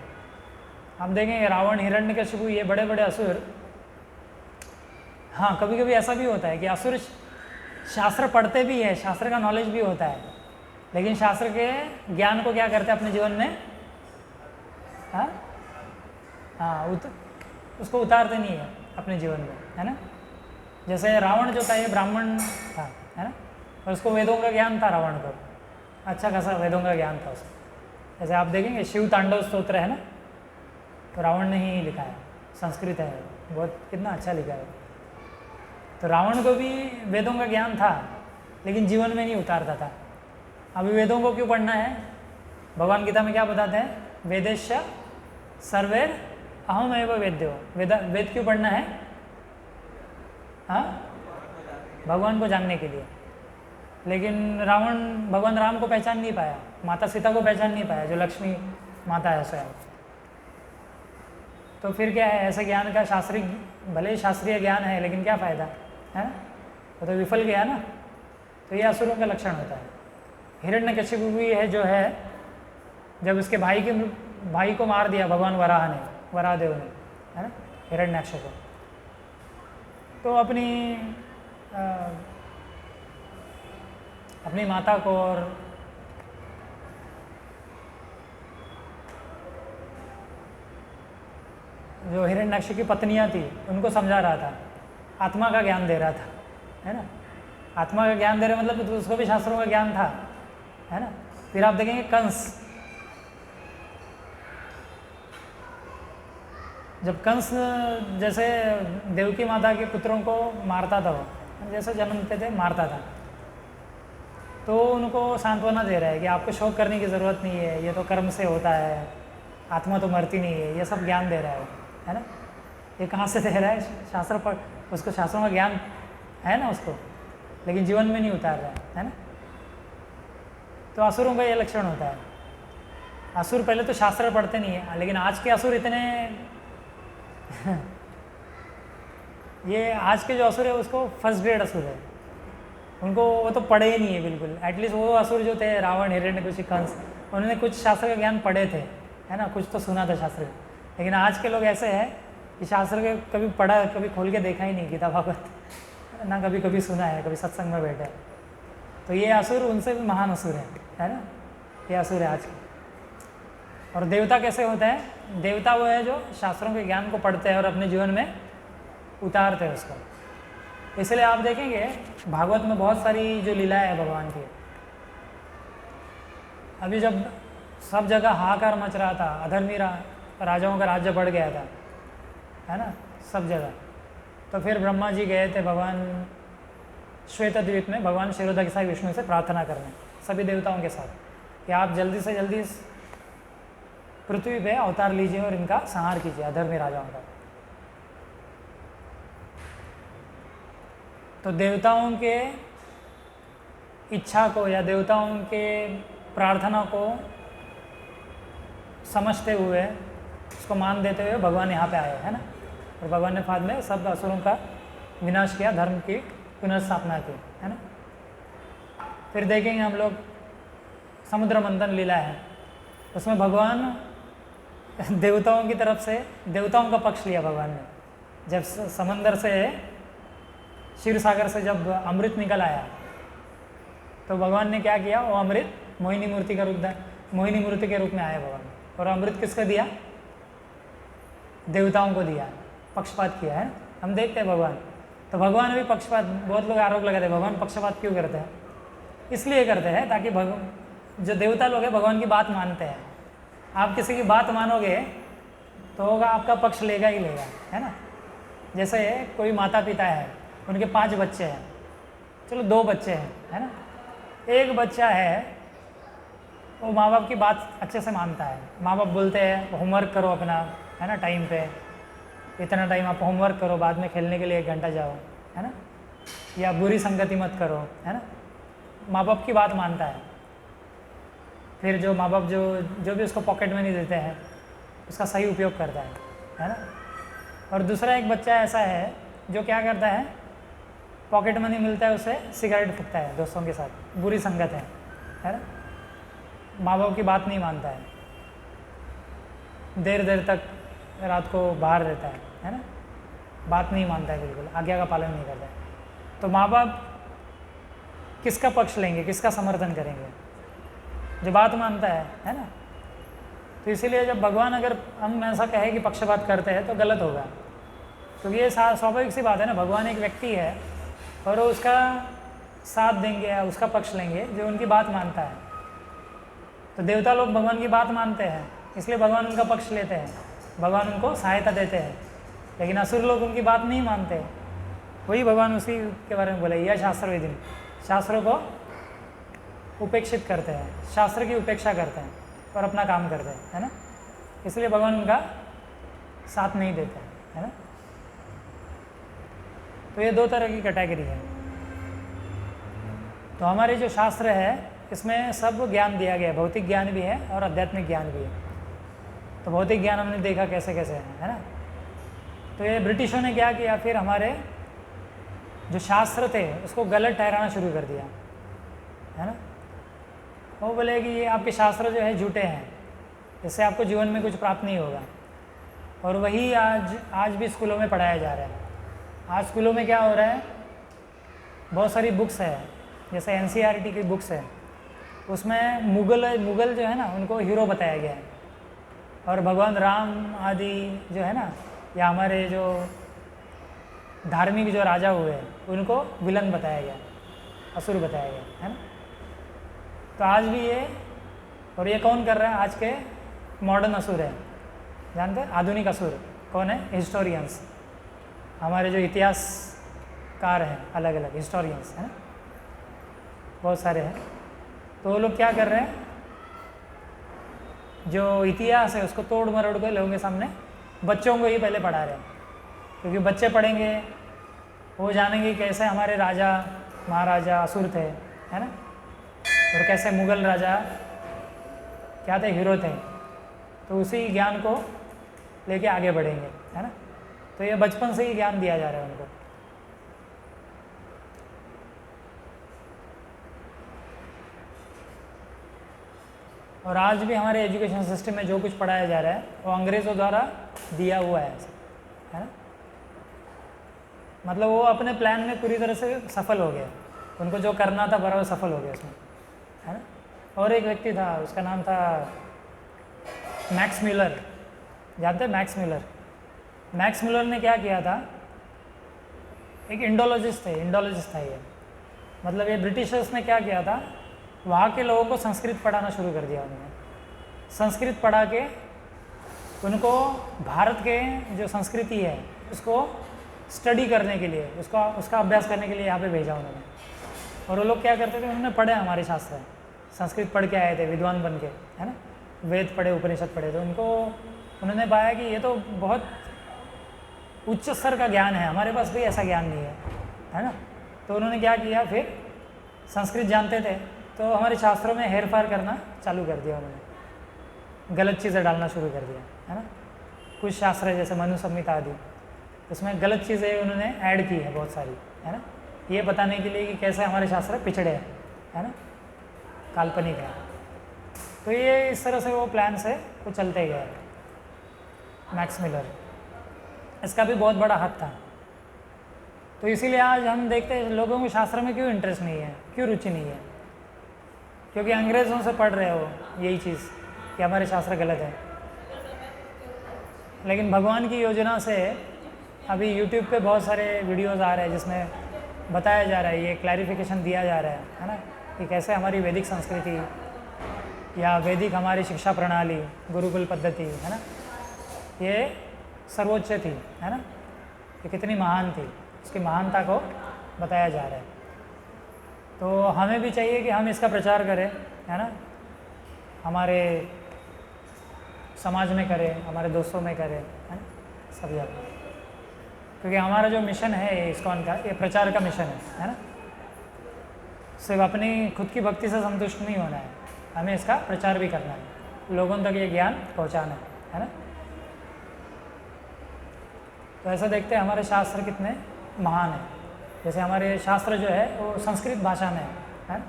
[SPEAKER 1] आप देखेंगे रावण, हिरण्यकशिपु, ये बड़े बड़े असुर, हाँ कभी कभी ऐसा भी होता है कि असुर शास्त्र पढ़ते भी है, शास्त्र का नॉलेज भी होता है, लेकिन शास्त्र के ज्ञान को क्या करते हैं अपने जीवन में, उसको उतारते नहीं है अपने जीवन में, है ना। जैसे रावण जो था ये ब्राह्मण था, है ना, और उसको वेदों का ज्ञान था, रावण को अच्छा खासा वेदों का ज्ञान था उसको। जैसे आप देखेंगे शिव तांडव स्तोत्र है ना, तो रावण ने ही लिखा है, संस्कृत है, बहुत कितना अच्छा लिखा है। तो रावण को भी वेदों का ज्ञान था लेकिन जीवन में नहीं उतारता था। अभी वेदों को क्यों पढ़ना है, भगवान गीता में क्या बताते हैं, वेदेश्य सर्वेर अहम एव वेद्यो, वेद क्यों पढ़ना है, हाँ भगवान को जानने के लिए। लेकिन रावण भगवान राम को पहचान नहीं पाया, माता सीता को पहचान नहीं पाया जो लक्ष्मी माता है स्वयं। तो फिर क्या है, ऐसे ज्ञान का शास्त्रीय, भले ही शास्त्रीय ज्ञान है लेकिन क्या फ़ायदा है, वो तो विफल गया ना। तो ये असुरों का लक्षण होता है। हिरण्यकशिपु भी है जो है, जब उसके भाई को मार दिया भगवान वराहदेव ने, है ना, हिरण्याक्ष को, तो अपनी माता को और जो हिरण्याक्ष की पत्नियां थी उनको समझा रहा था, आत्मा का ज्ञान दे रहा था, है ना। आत्मा का ज्ञान दे रहे मतलब तो उसको भी शास्त्रों का ज्ञान था, है ना। फिर आप देखेंगे कंस, जब कंस जैसे देवकी माता के पुत्रों को मारता था, वो जैसे जन्मते थे मारता था, तो उनको सांत्वना दे रहा है कि आपको शोक करने की ज़रूरत नहीं है, ये तो कर्म से होता है, आत्मा तो मरती नहीं है, ये सब ज्ञान दे रहा है ना। ये कहाँ से दे रहा है, शास्त्र पर, उसको शास्त्रों का ज्ञान है ना उसको, लेकिन जीवन में नहीं उतार रहा है ना। तो असुरों का ये लक्षण होता है। असुर पहले तो शास्त्र पढ़ते नहीं है, लेकिन आज के असुर इतने ये आज के जो असुर है उसको फर्स्ट ग्रेड असुर है, उनको वो तो पढ़े ही नहीं है बिल्कुल। एटलीस्ट वो असुर जो थे रावण, हिरण्यकशिपु, कंस, उन्होंने कुछ शास्त्र का ज्ञान पढ़े थे, है ना, कुछ तो सुना था शास्त्र। लेकिन आज के लोग ऐसे हैं कि शास्त्र के कभी पढ़ा, कभी खोल के देखा ही नहीं, गीता भागवत ना कभी सुना है, कभी सत्संग में बैठे। तो ये असुर उनसे भी महान असुर है ना, ये असुर है आज के। और देवता कैसे होते हैं, देवता वो है जो शास्त्रों के ज्ञान को पढ़ते हैं और अपने जीवन में उतारते हैं उसको। इसलिए आप देखेंगे भागवत में बहुत सारी जो लीलाएं है भगवान की, अभी जब सब जगह हाहाकार मच रहा था, अधर्मी राजाओं का राज्य बढ़ गया था, है ना, सब जगह, तो फिर ब्रह्मा जी गए थे भगवान श्वेत द्वीप में, भगवान क्षीरोदकसाई विष्णु से प्रार्थना करने सभी देवताओं के साथ कि आप जल्दी से जल्दी इस पृथ्वी पे अवतार लीजिए और इनका संहार कीजिए, अधर्मी राजाओं का। तो देवताओं के इच्छा को या देवताओं के प्रार्थना को समझते हुए, उसको मान देते हुए भगवान यहाँ पे आए, है ना। और भगवान ने बाद में सब असुरों का विनाश किया, धर्म की पुनर्स्थापना की, है ना। फिर देखेंगे हम लोग समुद्र मंथन लीला है, उसमें भगवान देवताओं की तरफ से देवताओं का पक्ष लिया भगवान ने। जब समंदर से, क्षीर सागर से जब अमृत निकल आया तो भगवान ने क्या किया, वो अमृत मोहिनी मूर्ति के रूप में आया भगवान, और अमृत किसको दिया, देवताओं को दिया, पक्षपात किया है। हम देखते हैं भगवान, तो भगवान भी पक्षपात, बहुत लोग आरोप लगाते हैं भगवान पक्षपात क्यों करते हैं, इसलिए करते हैं ताकि जो देवता लोग हैं भगवान की बात मानते हैं। आप किसी की बात मानोगे तो होगा, आपका पक्ष लेगा ही लेगा, है ना। जैसे कोई माता पिता है, उनके 5 बच्चे हैं, चलो 2 बच्चे हैं, है ना, एक बच्चा है वो माँ बाप की बात अच्छे से मानता है, माँ बाप बोलते हैं होमवर्क करो अपना, है ना, टाइम पे, इतना टाइम आप होमवर्क करो, बाद में खेलने के लिए 1 घंटा जाओ, है ना, या बुरी संगति मत करो, है ना। माँ बाप की बात मानता है। फिर जो माँ बाप जो भी उसको पॉकेट मनी देते हैं उसका सही उपयोग करता है ना। और दूसरा एक बच्चा ऐसा है जो क्या करता है, पॉकेट मनी मिलता है उसे सिगरेट फूकता है दोस्तों के साथ, बुरी संगत है ना। माँ बाप की बात नहीं मानता है, देर देर तक रात को बाहर रहता है ना, बात नहीं मानता है, बिल्कुल आज्ञा का पालन नहीं करता है। तो माँ बाप किसका पक्ष लेंगे, किसका समर्थन करेंगे? जो बात मानता है ना। तो इसीलिए जब भगवान, अगर हम ऐसा कहे कि पक्षपात करते हैं तो गलत होगा, क्योंकि ये स्वाभाविक सी बात है ना। भगवान एक व्यक्ति है और वो उसका साथ देंगे या उसका पक्ष लेंगे जो उनकी बात मानता है। तो देवता लोग भगवान की बात मानते हैं, इसलिए भगवान उनका पक्ष लेते हैं, भगवान उनको सहायता देते हैं। लेकिन असुर लोग उनकी बात नहीं मानते, वही भगवान उसी के बारे में बोले, यह शास्त्र विधि, शास्त्रों को उपेक्षित करते हैं, शास्त्र की उपेक्षा करते हैं और अपना काम करते हैं, है ना। इसलिए भगवान उनका साथ नहीं देते, है ना। तो ये 2 तरह की कैटेगरी है। तो हमारे जो शास्त्र है इसमें सब ज्ञान दिया गया है, भौतिक ज्ञान भी है और आध्यात्मिक ज्ञान भी है। तो भौतिक ज्ञान हमने देखा कैसे कैसे है ना। तो ये ब्रिटिशों ने क्या किया, फिर हमारे जो शास्त्र थे उसको गलत ठहराना शुरू कर दिया, है ना। वो बोले कि ये आपके शास्त्र जो है झूठे हैं, इससे आपको जीवन में कुछ प्राप्त नहीं होगा। और वही आज भी स्कूलों में पढ़ाया जा रहा है। आज स्कूलों में क्या हो रहा है, बहुत सारी बुक्स है, जैसे NCERT की बुक्स है, उसमें मुगल जो है ना उनको हीरो बताया गया है, और भगवान राम आदि जो है ना, या हमारे जो धार्मिक जो राजा हुए हैं उनको विलन बताया गया, असुर बताया गया, है ना। तो आज भी ये, और ये कौन कर रहा है, आज के मॉडर्न असुर है, जानते हैं आधुनिक असुर कौन है? हिस्टोरियंस, हमारे जो इतिहासकार हैं, अलग अलग हिस्टोरियंस, है ना, बहुत सारे हैं। तो वो लोग क्या कर रहे हैं, जो इतिहास है उसको तोड़ मरोड़ कर लोगों के सामने बच्चों को ही पहले पढ़ा रहे हैं, क्योंकि बच्चे पढ़ेंगे वो जानेंगे कैसे हमारे राजा महाराजा असुर थे, है ना, और कैसे मुगल राजा क्या थे, हीरो थे। तो उसी ज्ञान को लेके आगे बढ़ेंगे, है ना। तो ये बचपन से ही ज्ञान दिया जा रहा है उनको। और आज भी हमारे एजुकेशन सिस्टम में जो कुछ पढ़ाया जा रहा है वो अंग्रेज़ों द्वारा दिया हुआ है ना। मतलब वो अपने प्लान में पूरी तरह से सफल हो गए, उनको जो करना था बराबर सफल हो गया उसमें, है ना। और एक व्यक्ति था, उसका नाम था मैक्स म्यूलर, जानते हैं मैक्स म्यूलर? मैक्स म्यूलर ने क्या किया था, एक इंडोलॉजिस्ट था ये। मतलब ये ब्रिटिशर्स ने क्या किया था, वहाँ के लोगों को संस्कृत पढ़ाना शुरू कर दिया उन्होंने। संस्कृत पढ़ा के उनको भारत के जो संस्कृति है उसको स्टडी करने के लिए, उसका अभ्यास करने के लिए यहाँ पे भेजा उन्होंने। और वो लोग क्या करते थे, उन्होंने पढ़े हमारे शास्त्र, संस्कृत पढ़ के आए थे विद्वान बन के, है ना, वेद पढ़े, उपनिषद पढ़े। तो उन्होंने पाया कि ये तो बहुत उच्च स्तर का ज्ञान है, हमारे पास भी ऐसा ज्ञान नहीं है ना। तो उन्होंने क्या किया, फिर संस्कृत जानते थे तो हमारे शास्त्रों में हेर फेर करना चालू कर दिया उन्होंने, गलत चीज़ें डालना शुरू कर दिया, है ना। कुछ शास्त्र है जैसे मनु संहिता आदि, उसमें गलत चीज़ें उन्होंने ऐड की है बहुत सारी, है ना, ये बताने के लिए कि कैसे हमारे शास्त्र पिछड़े हैं, है ना, काल्पनिक है। तो ये इस तरह से वो प्लान से वो चलते गए। मैक्स मिलर, इसका भी बहुत बड़ा हाथ था। तो इसीलिए आज हम देखते हैं लोगों को शास्त्र में क्यों इंटरेस्ट नहीं है, क्यों रुचि नहीं है, क्योंकि अंग्रेज़ों से पढ़ रहे हो यही चीज़ कि हमारे शास्त्र गलत है। लेकिन भगवान की योजना से अभी यूट्यूब पे बहुत सारे वीडियोस आ रहे हैं जिसमें बताया जा रहा है, ये क्लैरिफिकेशन दिया जा रहा है ना, कि कैसे हमारी वैदिक संस्कृति या वैदिक हमारी शिक्षा प्रणाली, गुरुकुल पद्धति, है ना, ये सर्वोच्च थी, है ना, ये कितनी महान थी, उसकी महानता को बताया जा रहा है। तो हमें भी चाहिए कि हम इसका प्रचार करें, है ना, हमारे समाज में करें, हमारे दोस्तों में करें, है ना, सभी आप। क्योंकि हमारा जो मिशन है इस्कॉन का, ये प्रचार का मिशन है ना। सिर्फ अपनी खुद की भक्ति से संतुष्ट नहीं होना है, हमें इसका प्रचार भी करना है, लोगों तक ये ज्ञान पहुंचाना है ना। तो ऐसा देखते हैं हमारे शास्त्र कितने महान हैं। जैसे हमारे शास्त्र जो है वो संस्कृत भाषा में है।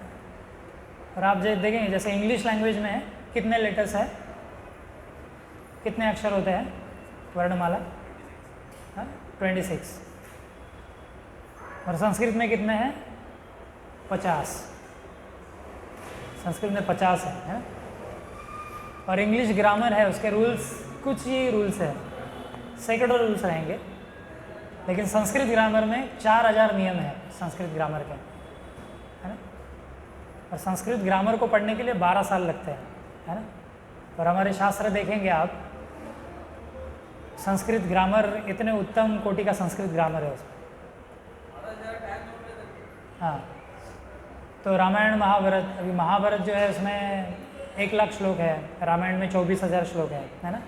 [SPEAKER 1] और आप देखेंगे जैसे इंग्लिश लैंग्वेज में कितने लेटर्स है, कितने अक्षर होते हैं वर्णमाला, 26। और संस्कृत में कितने हैं, 50। संस्कृत में 50 है। और इंग्लिश ग्रामर है, उसके रूल्स कुछ ही रूल्स है, सैकड़ों रूल्स रहेंगे। लेकिन संस्कृत ग्रामर में 4000 नियम है संस्कृत ग्रामर के, है ना। और संस्कृत ग्रामर को पढ़ने के लिए 12 साल लगते हैं, है ना। और हमारे शास्त्र देखेंगे आप, संस्कृत ग्रामर इतने उत्तम कोटि का संस्कृत ग्रामर है उसमें। हाँ, तो रामायण महाभारत, अभी महाभारत जो है उसमें 1 लाख श्लोक है, रामायण में 24,000 श्लोक है ना।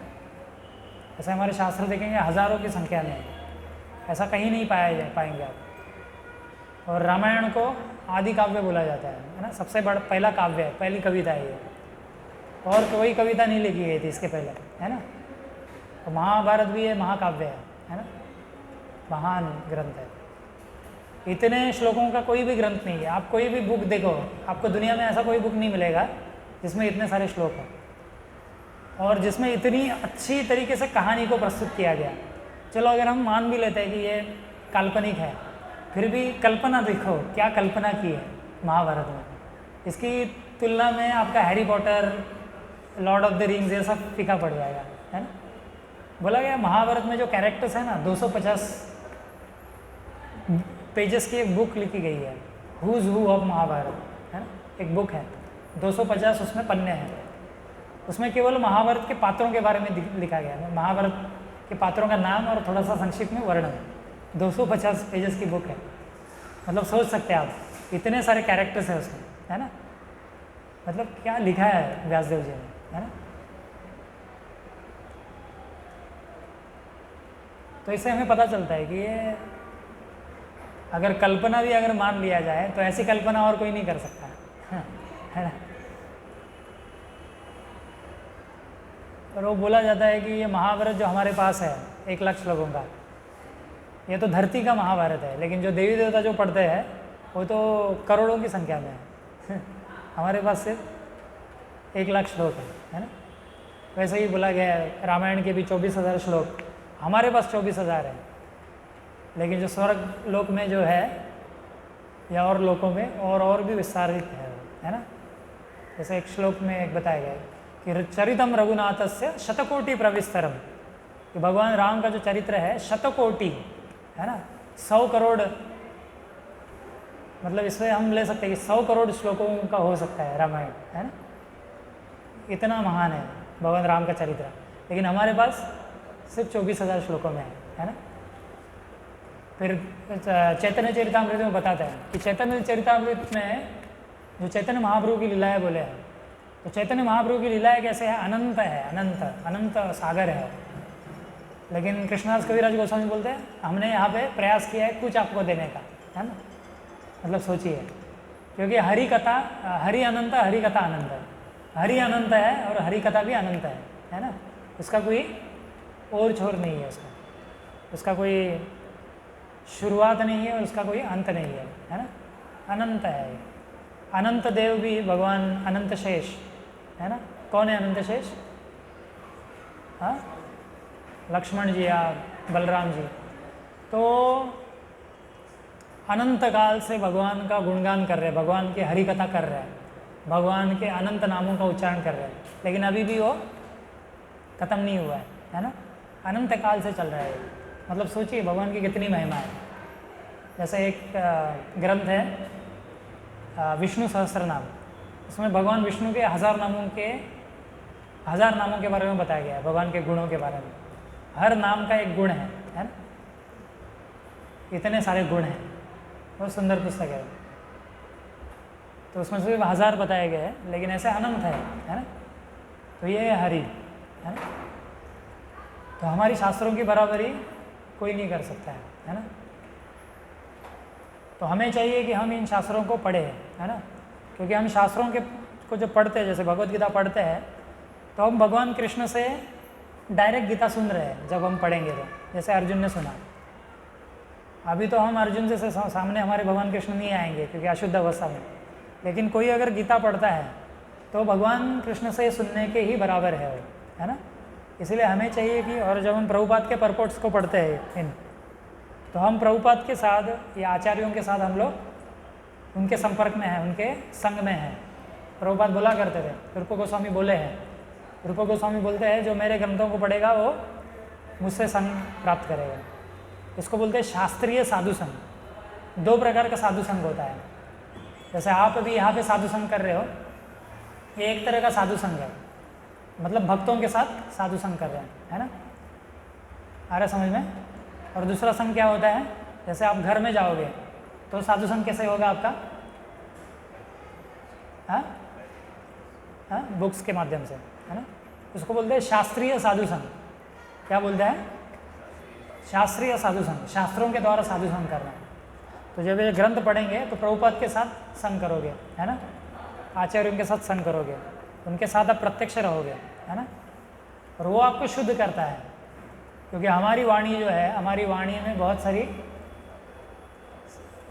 [SPEAKER 1] ऐसे हमारे शास्त्र देखेंगे हज़ारों की संख्या में, ऐसा कहीं नहीं पाएंगे आप। और रामायण को आदि काव्य बोला जाता है ना, सबसे बड़ा पहला काव्य है, पहली कविता है ये, और कोई कविता नहीं लिखी गई थी इसके पहले, है ना। तो महाभारत भी है, महाकाव्य है ना, महान ग्रंथ है। इतने श्लोकों का कोई भी ग्रंथ नहीं है। आप कोई भी बुक देखो, आपको दुनिया में ऐसा कोई बुक नहीं मिलेगा जिसमें इतने सारे श्लोक हैं और जिसमें इतनी अच्छी तरीके से कहानी को प्रस्तुत किया गया। चलो अगर हम मान भी लेते हैं कि ये काल्पनिक है, फिर भी कल्पना देखो क्या कल्पना की है महाभारत में। इसकी तुलना में आपका Harry Potter, Lord of the rings, ये सब फीका पड़ जाएगा, है ना। बोला गया महाभारत में जो कैरेक्टर्स है ना, 250 पेजेस की एक बुक लिखी गई है, हुज हू ऑफ महाभारत, है ना। एक बुक है, 250 उसमें पन्ने हैं। उसमें केवल महाभारत के पात्रों के बारे में लिखा गया है, महाभारत के पात्रों का नाम और थोड़ा सा संक्षिप्त में वर्णन। 250 पेजेस की बुक है, मतलब सोच सकते हैं आप इतने सारे कैरेक्टर्स हैं उसमें, है ना। मतलब क्या लिखा है व्यासदेव जी ने, है ना। तो इससे हमें पता चलता है कि ये अगर कल्पना भी अगर मान लिया जाए तो ऐसी कल्पना और कोई नहीं कर सकता, है ना। और वो बोला जाता है कि ये महाभारत जो हमारे पास है 1 लाख श्लोकों का, ये तो धरती का महाभारत है, लेकिन जो देवी देवता जो पढ़ते हैं वो तो करोड़ों की संख्या में है। हमारे पास सिर्फ 1 लाख श्लोक है ना। वैसे ही बोला गया है रामायण के भी 24,000 श्लोक, हमारे पास 24,000 है। लेकिन जो स्वर्ग लोक में जो है या और लोकों में और भी विस्तारित है ना। जैसे एक श्लोक में एक बताया गया है कि चरितम रघुनाथस्य शतकोटि प्रविस्तरम, कि भगवान राम का जो चरित्र है शतकोटि, है ना, 100 करोड़, मतलब इससे हम ले सकते हैं कि 100 करोड़ श्लोकों का हो सकता है रामायण, है ना। इतना महान है भगवान राम का चरित्र, लेकिन हमारे पास सिर्फ 24,000 श्लोकों में है ना। फिर चैतन्य चरितामृत में बताता है कि चैतन्य चरितामृत में जो चैतन्य महाप्रभु की लीलाएं बोले हैं, तो चैतन्य महाप्रभु की लीलाएं कैसे है, अनंत है, अनंत सागर है। लेकिन कृष्णदास कविराज गोस्वामी बोलते हैं हमने यहाँ पे प्रयास किया है कुछ आपको देने का, है ना। मतलब सोचिए, क्योंकि हरि कथा, हरि अनंत, हरि कथा अनंत है। हरि अनंत है और हरि कथा भी अनंत है ना। उसका कोई और छोर नहीं है, उसका कोई शुरुआत नहीं है और उसका कोई अंत नहीं है ना। अनंत है। अनंत देव भी भगवान अनंत शेष, है ना। कौन है अनंत शेष? हाँ, लक्ष्मण जी या बलराम जी। तो अनंत काल से भगवान का गुणगान कर रहे हैं, भगवान की हरि कथा कर रहे हैं, भगवान के अनंत नामों का उच्चारण कर रहे हैं, लेकिन अभी भी वो खत्म नहीं हुआ है ना। अनंत काल से चल रहा है। मतलब सोचिए भगवान की कितनी महिमा है। जैसे एक ग्रंथ है विष्णु सहस्त्रनाम, उसमें भगवान विष्णु के 1000 नामों के बारे में बताया गया है, भगवान के गुणों के बारे में। हर नाम का एक गुण है ना। इतने सारे गुण हैं, बहुत सुंदर पुस्तक है। तो उसमें सिर्फ 1000 बताए गए हैं, लेकिन ऐसे अनंत है ना। तो ये है हरि, है ना। तो हमारी शास्त्रों की बराबरी कोई नहीं कर सकता है ना। तो हमें चाहिए कि हम इन शास्त्रों को पढ़ें, है ना, क्योंकि हम शास्त्रों के को जब पढ़ते हैं, जैसे भगवत गीता पढ़ते हैं, तो हम भगवान कृष्ण से डायरेक्ट गीता सुन रहे हैं। जब हम पढ़ेंगे तो जैसे अर्जुन ने सुना, अभी तो हम अर्जुन से सामने हमारे भगवान कृष्ण नहीं आएंगे क्योंकि अशुद्ध अवस्था में, लेकिन कोई अगर गीता पढ़ता है तो भगवान कृष्ण से सुनने के ही बराबर है वो, है ना। इसलिए हमें चाहिए कि, और जब हम प्रभुपाद के परपोर्ट्स को पढ़ते हैं तो हम प्रभुपाद के साथ या आचार्यों के साथ हम लोग उनके संपर्क में हैं, उनके संग में हैं। प्रभुपाद बोला करते थे, रूप गोस्वामी बोले हैं, रूप गोस्वामी बोलते हैं जो मेरे ग्रंथों को पढ़ेगा वो मुझसे संग प्राप्त करेगा। इसको बोलते हैं शास्त्रीय साधु संग। 2 प्रकार का साधु संग होता है। जैसे आप अभी यहाँ पे साधु संग कर रहे हो, ये एक तरह का साधु संग है, मतलब भक्तों के साथ साधु संग कर रहे हैं, है ना, आ रहा समझ में। और दूसरा संग क्या होता है, जैसे आप घर में जाओगे तो साधु संग कैसे होगा आपका, हाँ, बुक्स के माध्यम से, है ना। उसको बोलते हैं शास्त्रीय साधु संग। क्या बोलते हैं, शास्त्रीय साधु संग, शास्त्रों के द्वारा साधु संग करना। तो जब ये ग्रंथ पढ़ेंगे तो प्रभुपाद के साथ संग करोगे, है ना, आचार्यों के साथ संग करोगे, उनके साथ आप प्रत्यक्ष रहोगे, है ना, और वो आपको शुद्ध करता है। क्योंकि हमारी वाणी जो है, हमारी वाणी में बहुत सारी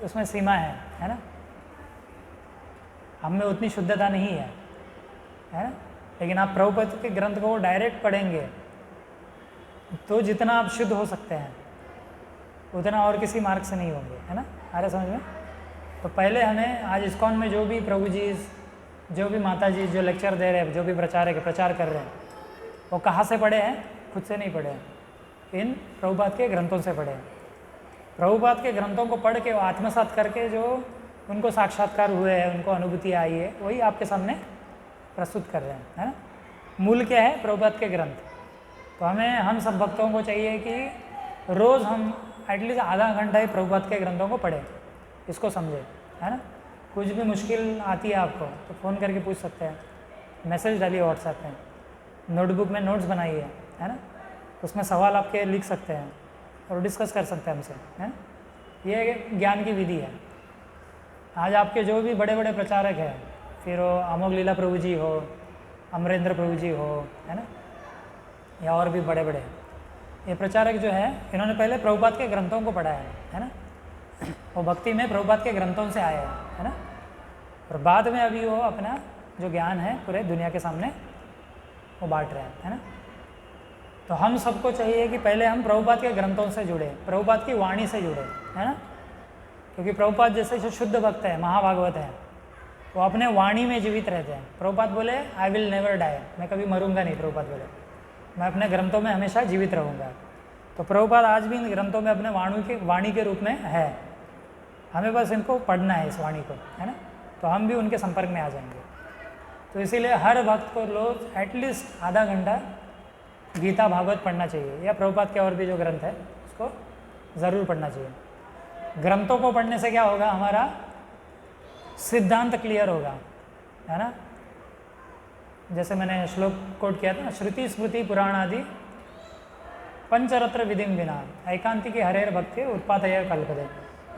[SPEAKER 1] उसमें सीमा है ना, हम में उतनी शुद्धता नहीं है ना। लेकिन आप प्रभुपाद के ग्रंथ को डायरेक्ट पढ़ेंगे तो जितना आप शुद्ध हो सकते हैं उतना और किसी मार्ग से नहीं होंगे, है ना, आ रहा समझ में। तो पहले हमें आज इस्कॉन में जो भी प्रभु जी, जो भी माता जी जो लेक्चर दे रहे हैं, जो भी प्रचारक प्रचार कर रहे हैं, वो कहाँ से पढ़े हैं, खुद से नहीं पढ़े हैं, इन प्रभुपाद के ग्रंथों से पढ़े हैं। प्रभुपाद के ग्रंथों को पढ़ के वो आत्मसात करके जो उनको साक्षात्कार हुए हैं, उनको अनुभूति आई है, वही आपके सामने प्रस्तुत कर रहे हैं, है ना। मूल क्या है, प्रभुपाद के ग्रंथ। तो हम सब भक्तों को चाहिए कि रोज़ हम एटलीस्ट आधा घंटा ही प्रभुपाद के ग्रंथों को पढ़ें, इसको समझें, है ना। कुछ भी मुश्किल आती है आपको तो फ़ोन करके पूछ सकते हैं, मैसेज डालिए व्हाट्सएप में, नोटबुक में नोट्स बनाइए, है ना, उसमें सवाल आपके लिख सकते हैं और डिस्कस कर सकते हैं हमसे, है ना। ये ज्ञान की विधि है। आज आपके जो भी बड़े बड़े प्रचारक हैं, फिर वो अमोघ लीला प्रभु जी हो, अमरेंद्र प्रभु जी हो, है ना, या और भी बड़े बड़े ये प्रचारक जो है, इन्होंने पहले प्रभुपाद के ग्रंथों को पढ़ा है ना। वो भक्ति में प्रभुपाद के ग्रंथों से आए हैं, है ना, और बाद में अभी वो अपना जो ज्ञान है पूरे दुनिया के सामने वो बांट रहे हैं, है ना। तो हम सबको चाहिए कि पहले हम प्रभुपाद के ग्रंथों से जुड़े, प्रभुपाद की वाणी से जुड़े, है ना, क्योंकि प्रभुपाद जैसे जो शुद्ध भक्त है, महाभागवत है, वो अपने वाणी में जीवित रहते हैं। प्रभुपाद बोले आई विल नेवर डाई, मैं कभी मरूंगा नहीं, प्रभुपाद बोले मैं अपने ग्रंथों में हमेशा जीवित रहूँगा। तो प्रभुपाद आज भी इन ग्रंथों में अपने वाणी के रूप में है, हमें बस इनको पढ़ना है, इस वाणी को, है ना, तो हम भी उनके संपर्क में आ जाएंगे। तो इसीलिए हर भक्त को रोज एटलीस्ट आधा घंटा गीता भागवत पढ़ना चाहिए, या प्रभुपाद के और भी जो ग्रंथ है उसको ज़रूर पढ़ना चाहिए। ग्रंथों को पढ़ने से क्या होगा, हमारा सिद्धांत क्लियर होगा, है ना। जैसे मैंने श्लोक कोट किया था ना, श्रुति स्मृति पुराण आदि पंचरत्र विधिम विना एकांतिकी हरेर भक्ति उत्पादय कल्पते।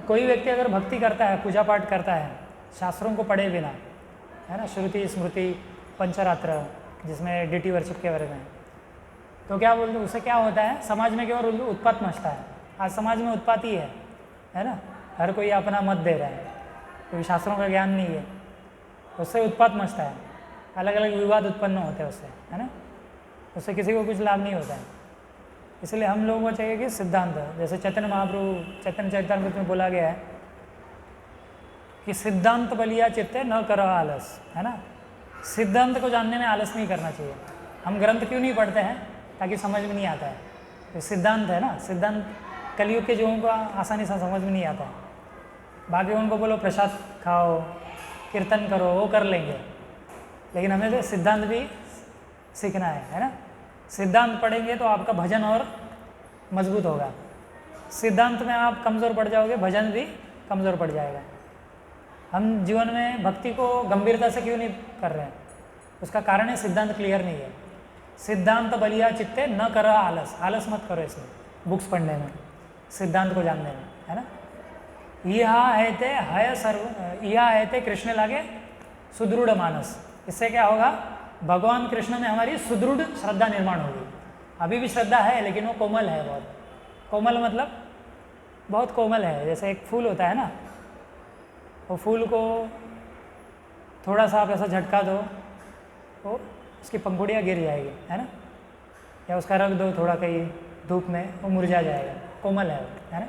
[SPEAKER 1] कोई व्यक्ति अगर भक्ति करता है, पूजा पाठ करता है, शास्त्रों को पढ़े बिना, है ना, श्रुति स्मृति पंचरात्र जिसमें डीटी वर्शिप के बारे में, तो क्या बोलते, उससे क्या होता है, समाज में केवल उत्पात मचता है। आज समाज में उत्पात ही है ना, हर कोई अपना मत दे रहा है, क्योंकि शास्त्रों का ज्ञान नहीं है, उससे उत्पात मचता है, अलग अलग विवाद उत्पन्न होते हैं उससे, है ना, उससे किसी को कुछ लाभ नहीं होता है। इसलिए हम लोगों को चाहिए कि सिद्धांत, जैसे चैतन्य महाप्रभु चैतन्य चरितामृत में बोला गया है कि सिद्धांत बलिया चित्ते न करो आलस, है ना। सिद्धांत को जानने में आलस नहीं करना चाहिए। हम ग्रंथ क्यों नहीं पढ़ते हैं, ताकि समझ में नहीं आता है। तो सिद्धांत है ना, सिद्धांत कलयुग के जीवों को आसानी से समझ में नहीं आता है। बाकी उनको बोलो प्रसाद खाओ, कीर्तन करो, वो कर लेंगे, लेकिन हमें तो सिद्धांत भी सीखना है ना। सिद्धांत पढ़ेंगे तो आपका भजन और मजबूत होगा। सिद्धांत में आप कमज़ोर पड़ जाओगे, भजन भी कमज़ोर पड़ जाएगा। हम जीवन में भक्ति को गंभीरता से क्यों नहीं कर रहे हैं, उसका कारण है सिद्धांत क्लियर नहीं है। सिद्धांत बलिया चित्ते न करो आलस, आलस मत करो इसमें बुक्स पढ़ने में। सिद्धांत को जानने में, है ना। यह है ते कृष्ण लागे सुदृढ़ मानस। इससे क्या होगा, भगवान कृष्ण में हमारी सुदृढ़ श्रद्धा निर्माण होगी। अभी भी श्रद्धा है लेकिन वो कोमल है, बहुत कोमल, मतलब बहुत कोमल है। जैसे एक फूल होता है ना, वो फूल को थोड़ा सा आप ऐसा झटका दो तो उसकी पंखुड़ियाँ गिर जाएगी, है ना, या उसका रख दो थोड़ा कहीं धूप में, वो मुरझा जाएगा, कोमल है वो, है ना।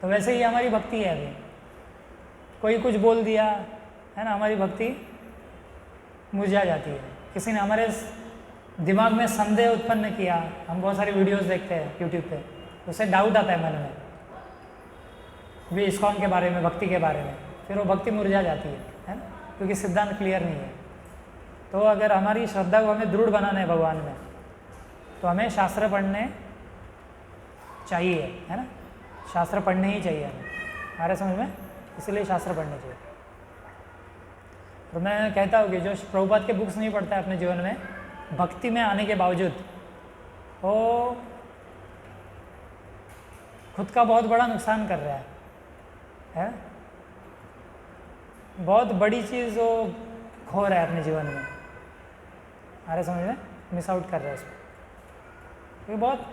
[SPEAKER 1] तो वैसे ही हमारी भक्ति है। अभी कोई कुछ बोल दिया, है ना, हमारी भक्ति मुरझा जाती है। किसी ने हमारे दिमाग में संदेह उत्पन्न किया, हम बहुत सारी वीडियोस देखते हैं यूट्यूब पे, उससे डाउट आता है मन में भी इस्कॉन के बारे में, भक्ति के बारे में, फिर वो भक्ति मुरझा जाती है ना, क्योंकि सिद्धांत क्लियर नहीं है। तो अगर हमारी श्रद्धा को हमें दृढ़ बनाना है भगवान में, तो हमें शास्त्र पढ़ने चाहिए, है ना, शास्त्र पढ़ने ही चाहिए हमें, हमारे समझ में, इसीलिए शास्त्र पढ़ने चाहिए। और मैं कहता हूँ कि जो प्रभुपाद के बुक्स नहीं पढ़ता है अपने जीवन में, भक्ति में आने के बावजूद वो खुद का बहुत बड़ा नुकसान कर रहा है? बहुत बड़ी चीज़ वो खो रहा है अपने जीवन में, हमारे समझ में, मिस आउट कर रहा है उसमें। क्योंकि बहुत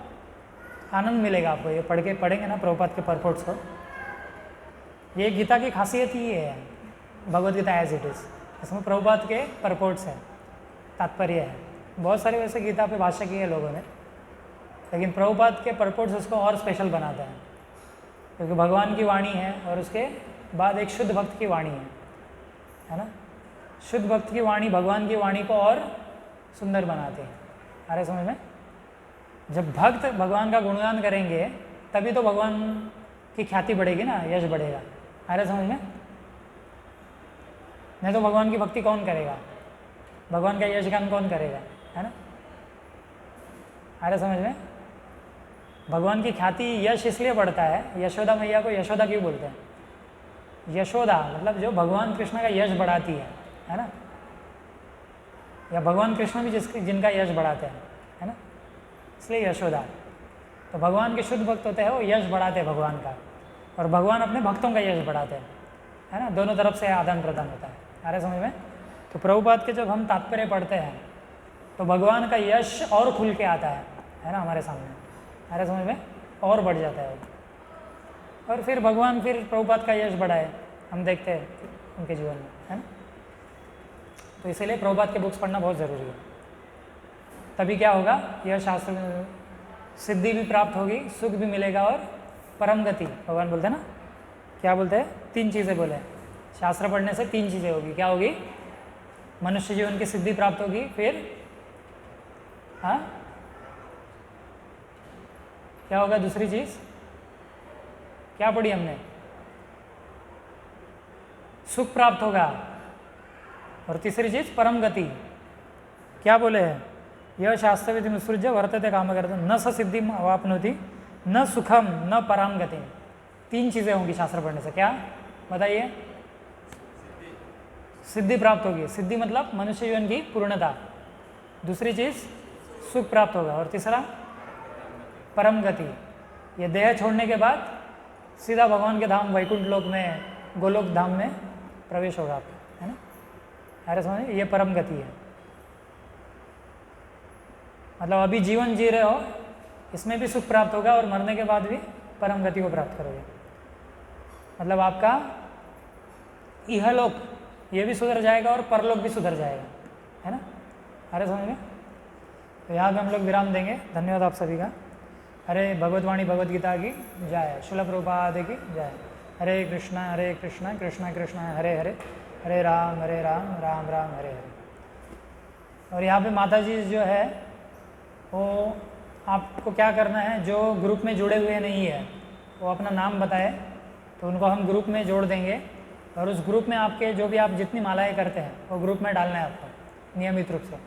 [SPEAKER 1] आनंद मिलेगा आपको ये पढ़ेंगे ना प्रभुपाद के परपोर्ट्स को। ये गीता की खासियत ही है, Bhagavad Gita as it is, इसमें प्रभुपाद के परपोर्ट्स हैं, तात्पर्य है। बहुत सारे वैसे गीता पे भाष्य किए हैं लोगों ने, लेकिन प्रभुपाद के परपोर्ट्स उसको और स्पेशल बनाते हैं, क्योंकि भगवान की वाणी है और उसके बाद एक शुद्ध भक्त की वाणी है ना। शुद्ध भक्त की वाणी भगवान की वाणी को और सुंदर बनाती है, अरे समझ में। जब भक्त भगवान का गुणगान करेंगे तभी तो भगवान की ख्याति बढ़ेगी ना, यश बढ़ेगा, अरे समझ में। नहीं तो भगवान की भक्ति कौन करेगा, भगवान का यशगान कौन करेगा, है ना, अरे समझ में। भगवान की ख्याति यश इसलिए बढ़ता है, यशोदा मैया को यशोदा क्यों बोलते हैं? यशोदा मतलब जो भगवान कृष्ण का यश बढ़ाती है ना, या भगवान कृष्ण भी जिनका यश बढ़ाते हैं, है ना, इसलिए यशोदा। तो भगवान के शुद्ध भक्त होते हैं, वो यश बढ़ाते हैं भगवान का, और भगवान अपने भक्तों का यश बढ़ाते हैं, है ना, दोनों तरफ से आदान प्रदान होता है, अरे समझ में। तो प्रभुपाद के जब हम तात्पर्य पढ़ते हैं तो भगवान का यश और खुल के आता है ना, हमारे सामने, अरे समझ में, और बढ़ जाता है। और फिर भगवान फिर प्रभुपाद का यश बढ़ाए, हम देखते हैं उनके जीवन में, है ना। तो इसीलिए प्रभुपाद के बुक्स पढ़ना बहुत ज़रूरी है। तभी क्या होगा, यह शास्त्र में सिद्धि भी प्राप्त होगी, सुख भी मिलेगा और परम गति। भगवान बोलते हैं ना, क्या बोलते हैं, 3 चीज़ें बोले, शास्त्र पढ़ने से 3 चीज़ें होगी। क्या होगी? मनुष्य जीवन की सिद्धि प्राप्त होगी, फिर हाँ क्या होगा, दूसरी चीज़ क्या पढ़ी हमने, सुख प्राप्त होगा, और तीसरी चीज़ परम गति। क्या बोले हैं, यह शास्त्र विधि मुत्सृज्य वर्तते काम करते न स सिद्धि अवापनोति न सुखम न पराम गति। 3 चीज़ें होंगी शास्त्र पढ़ने से, क्या बताइए? सिद्धि प्राप्त होगी, सिद्धि मतलब मनुष्य जीवन की पूर्णता, दूसरी चीज़ सुख प्राप्त होगा, और तीसरा परम गति। ये देह छोड़ने के बाद सीधा भगवान के धाम वैकुंठ लोक में, गोलोक धाम में प्रवेश होगा आपका, है ना, अरे समझिए, ये परम गति है। मतलब अभी जीवन जी रहे हो, इसमें भी सुख प्राप्त होगा, और मरने के बाद भी परम गति को प्राप्त करोगे। मतलब आपका इहलोक ये भी सुधर जाएगा और परलोक भी सुधर जाएगा, है ना, अरे समझ में। तो यहाँ पे हम लोग विराम देंगे। धन्यवाद आप सभी का। हरे भगवतवाणी भगवद गीता की जय, श्रील प्रभुपाद की जय। हरे कृष्णा कृष्णा कृष्णा हरे हरे, हरे राम राम राम हरे हरे। और यहाँ पे माता जी जो है वो आपको क्या करना है, जो ग्रुप में जुड़े हुए नहीं है वो अपना नाम बताए तो उनको हम ग्रुप में जोड़ देंगे, और उस ग्रुप में आपके जो भी आप जितनी मालाएं करते हैं वो ग्रुप में डालना है आपको नियमित रूप से।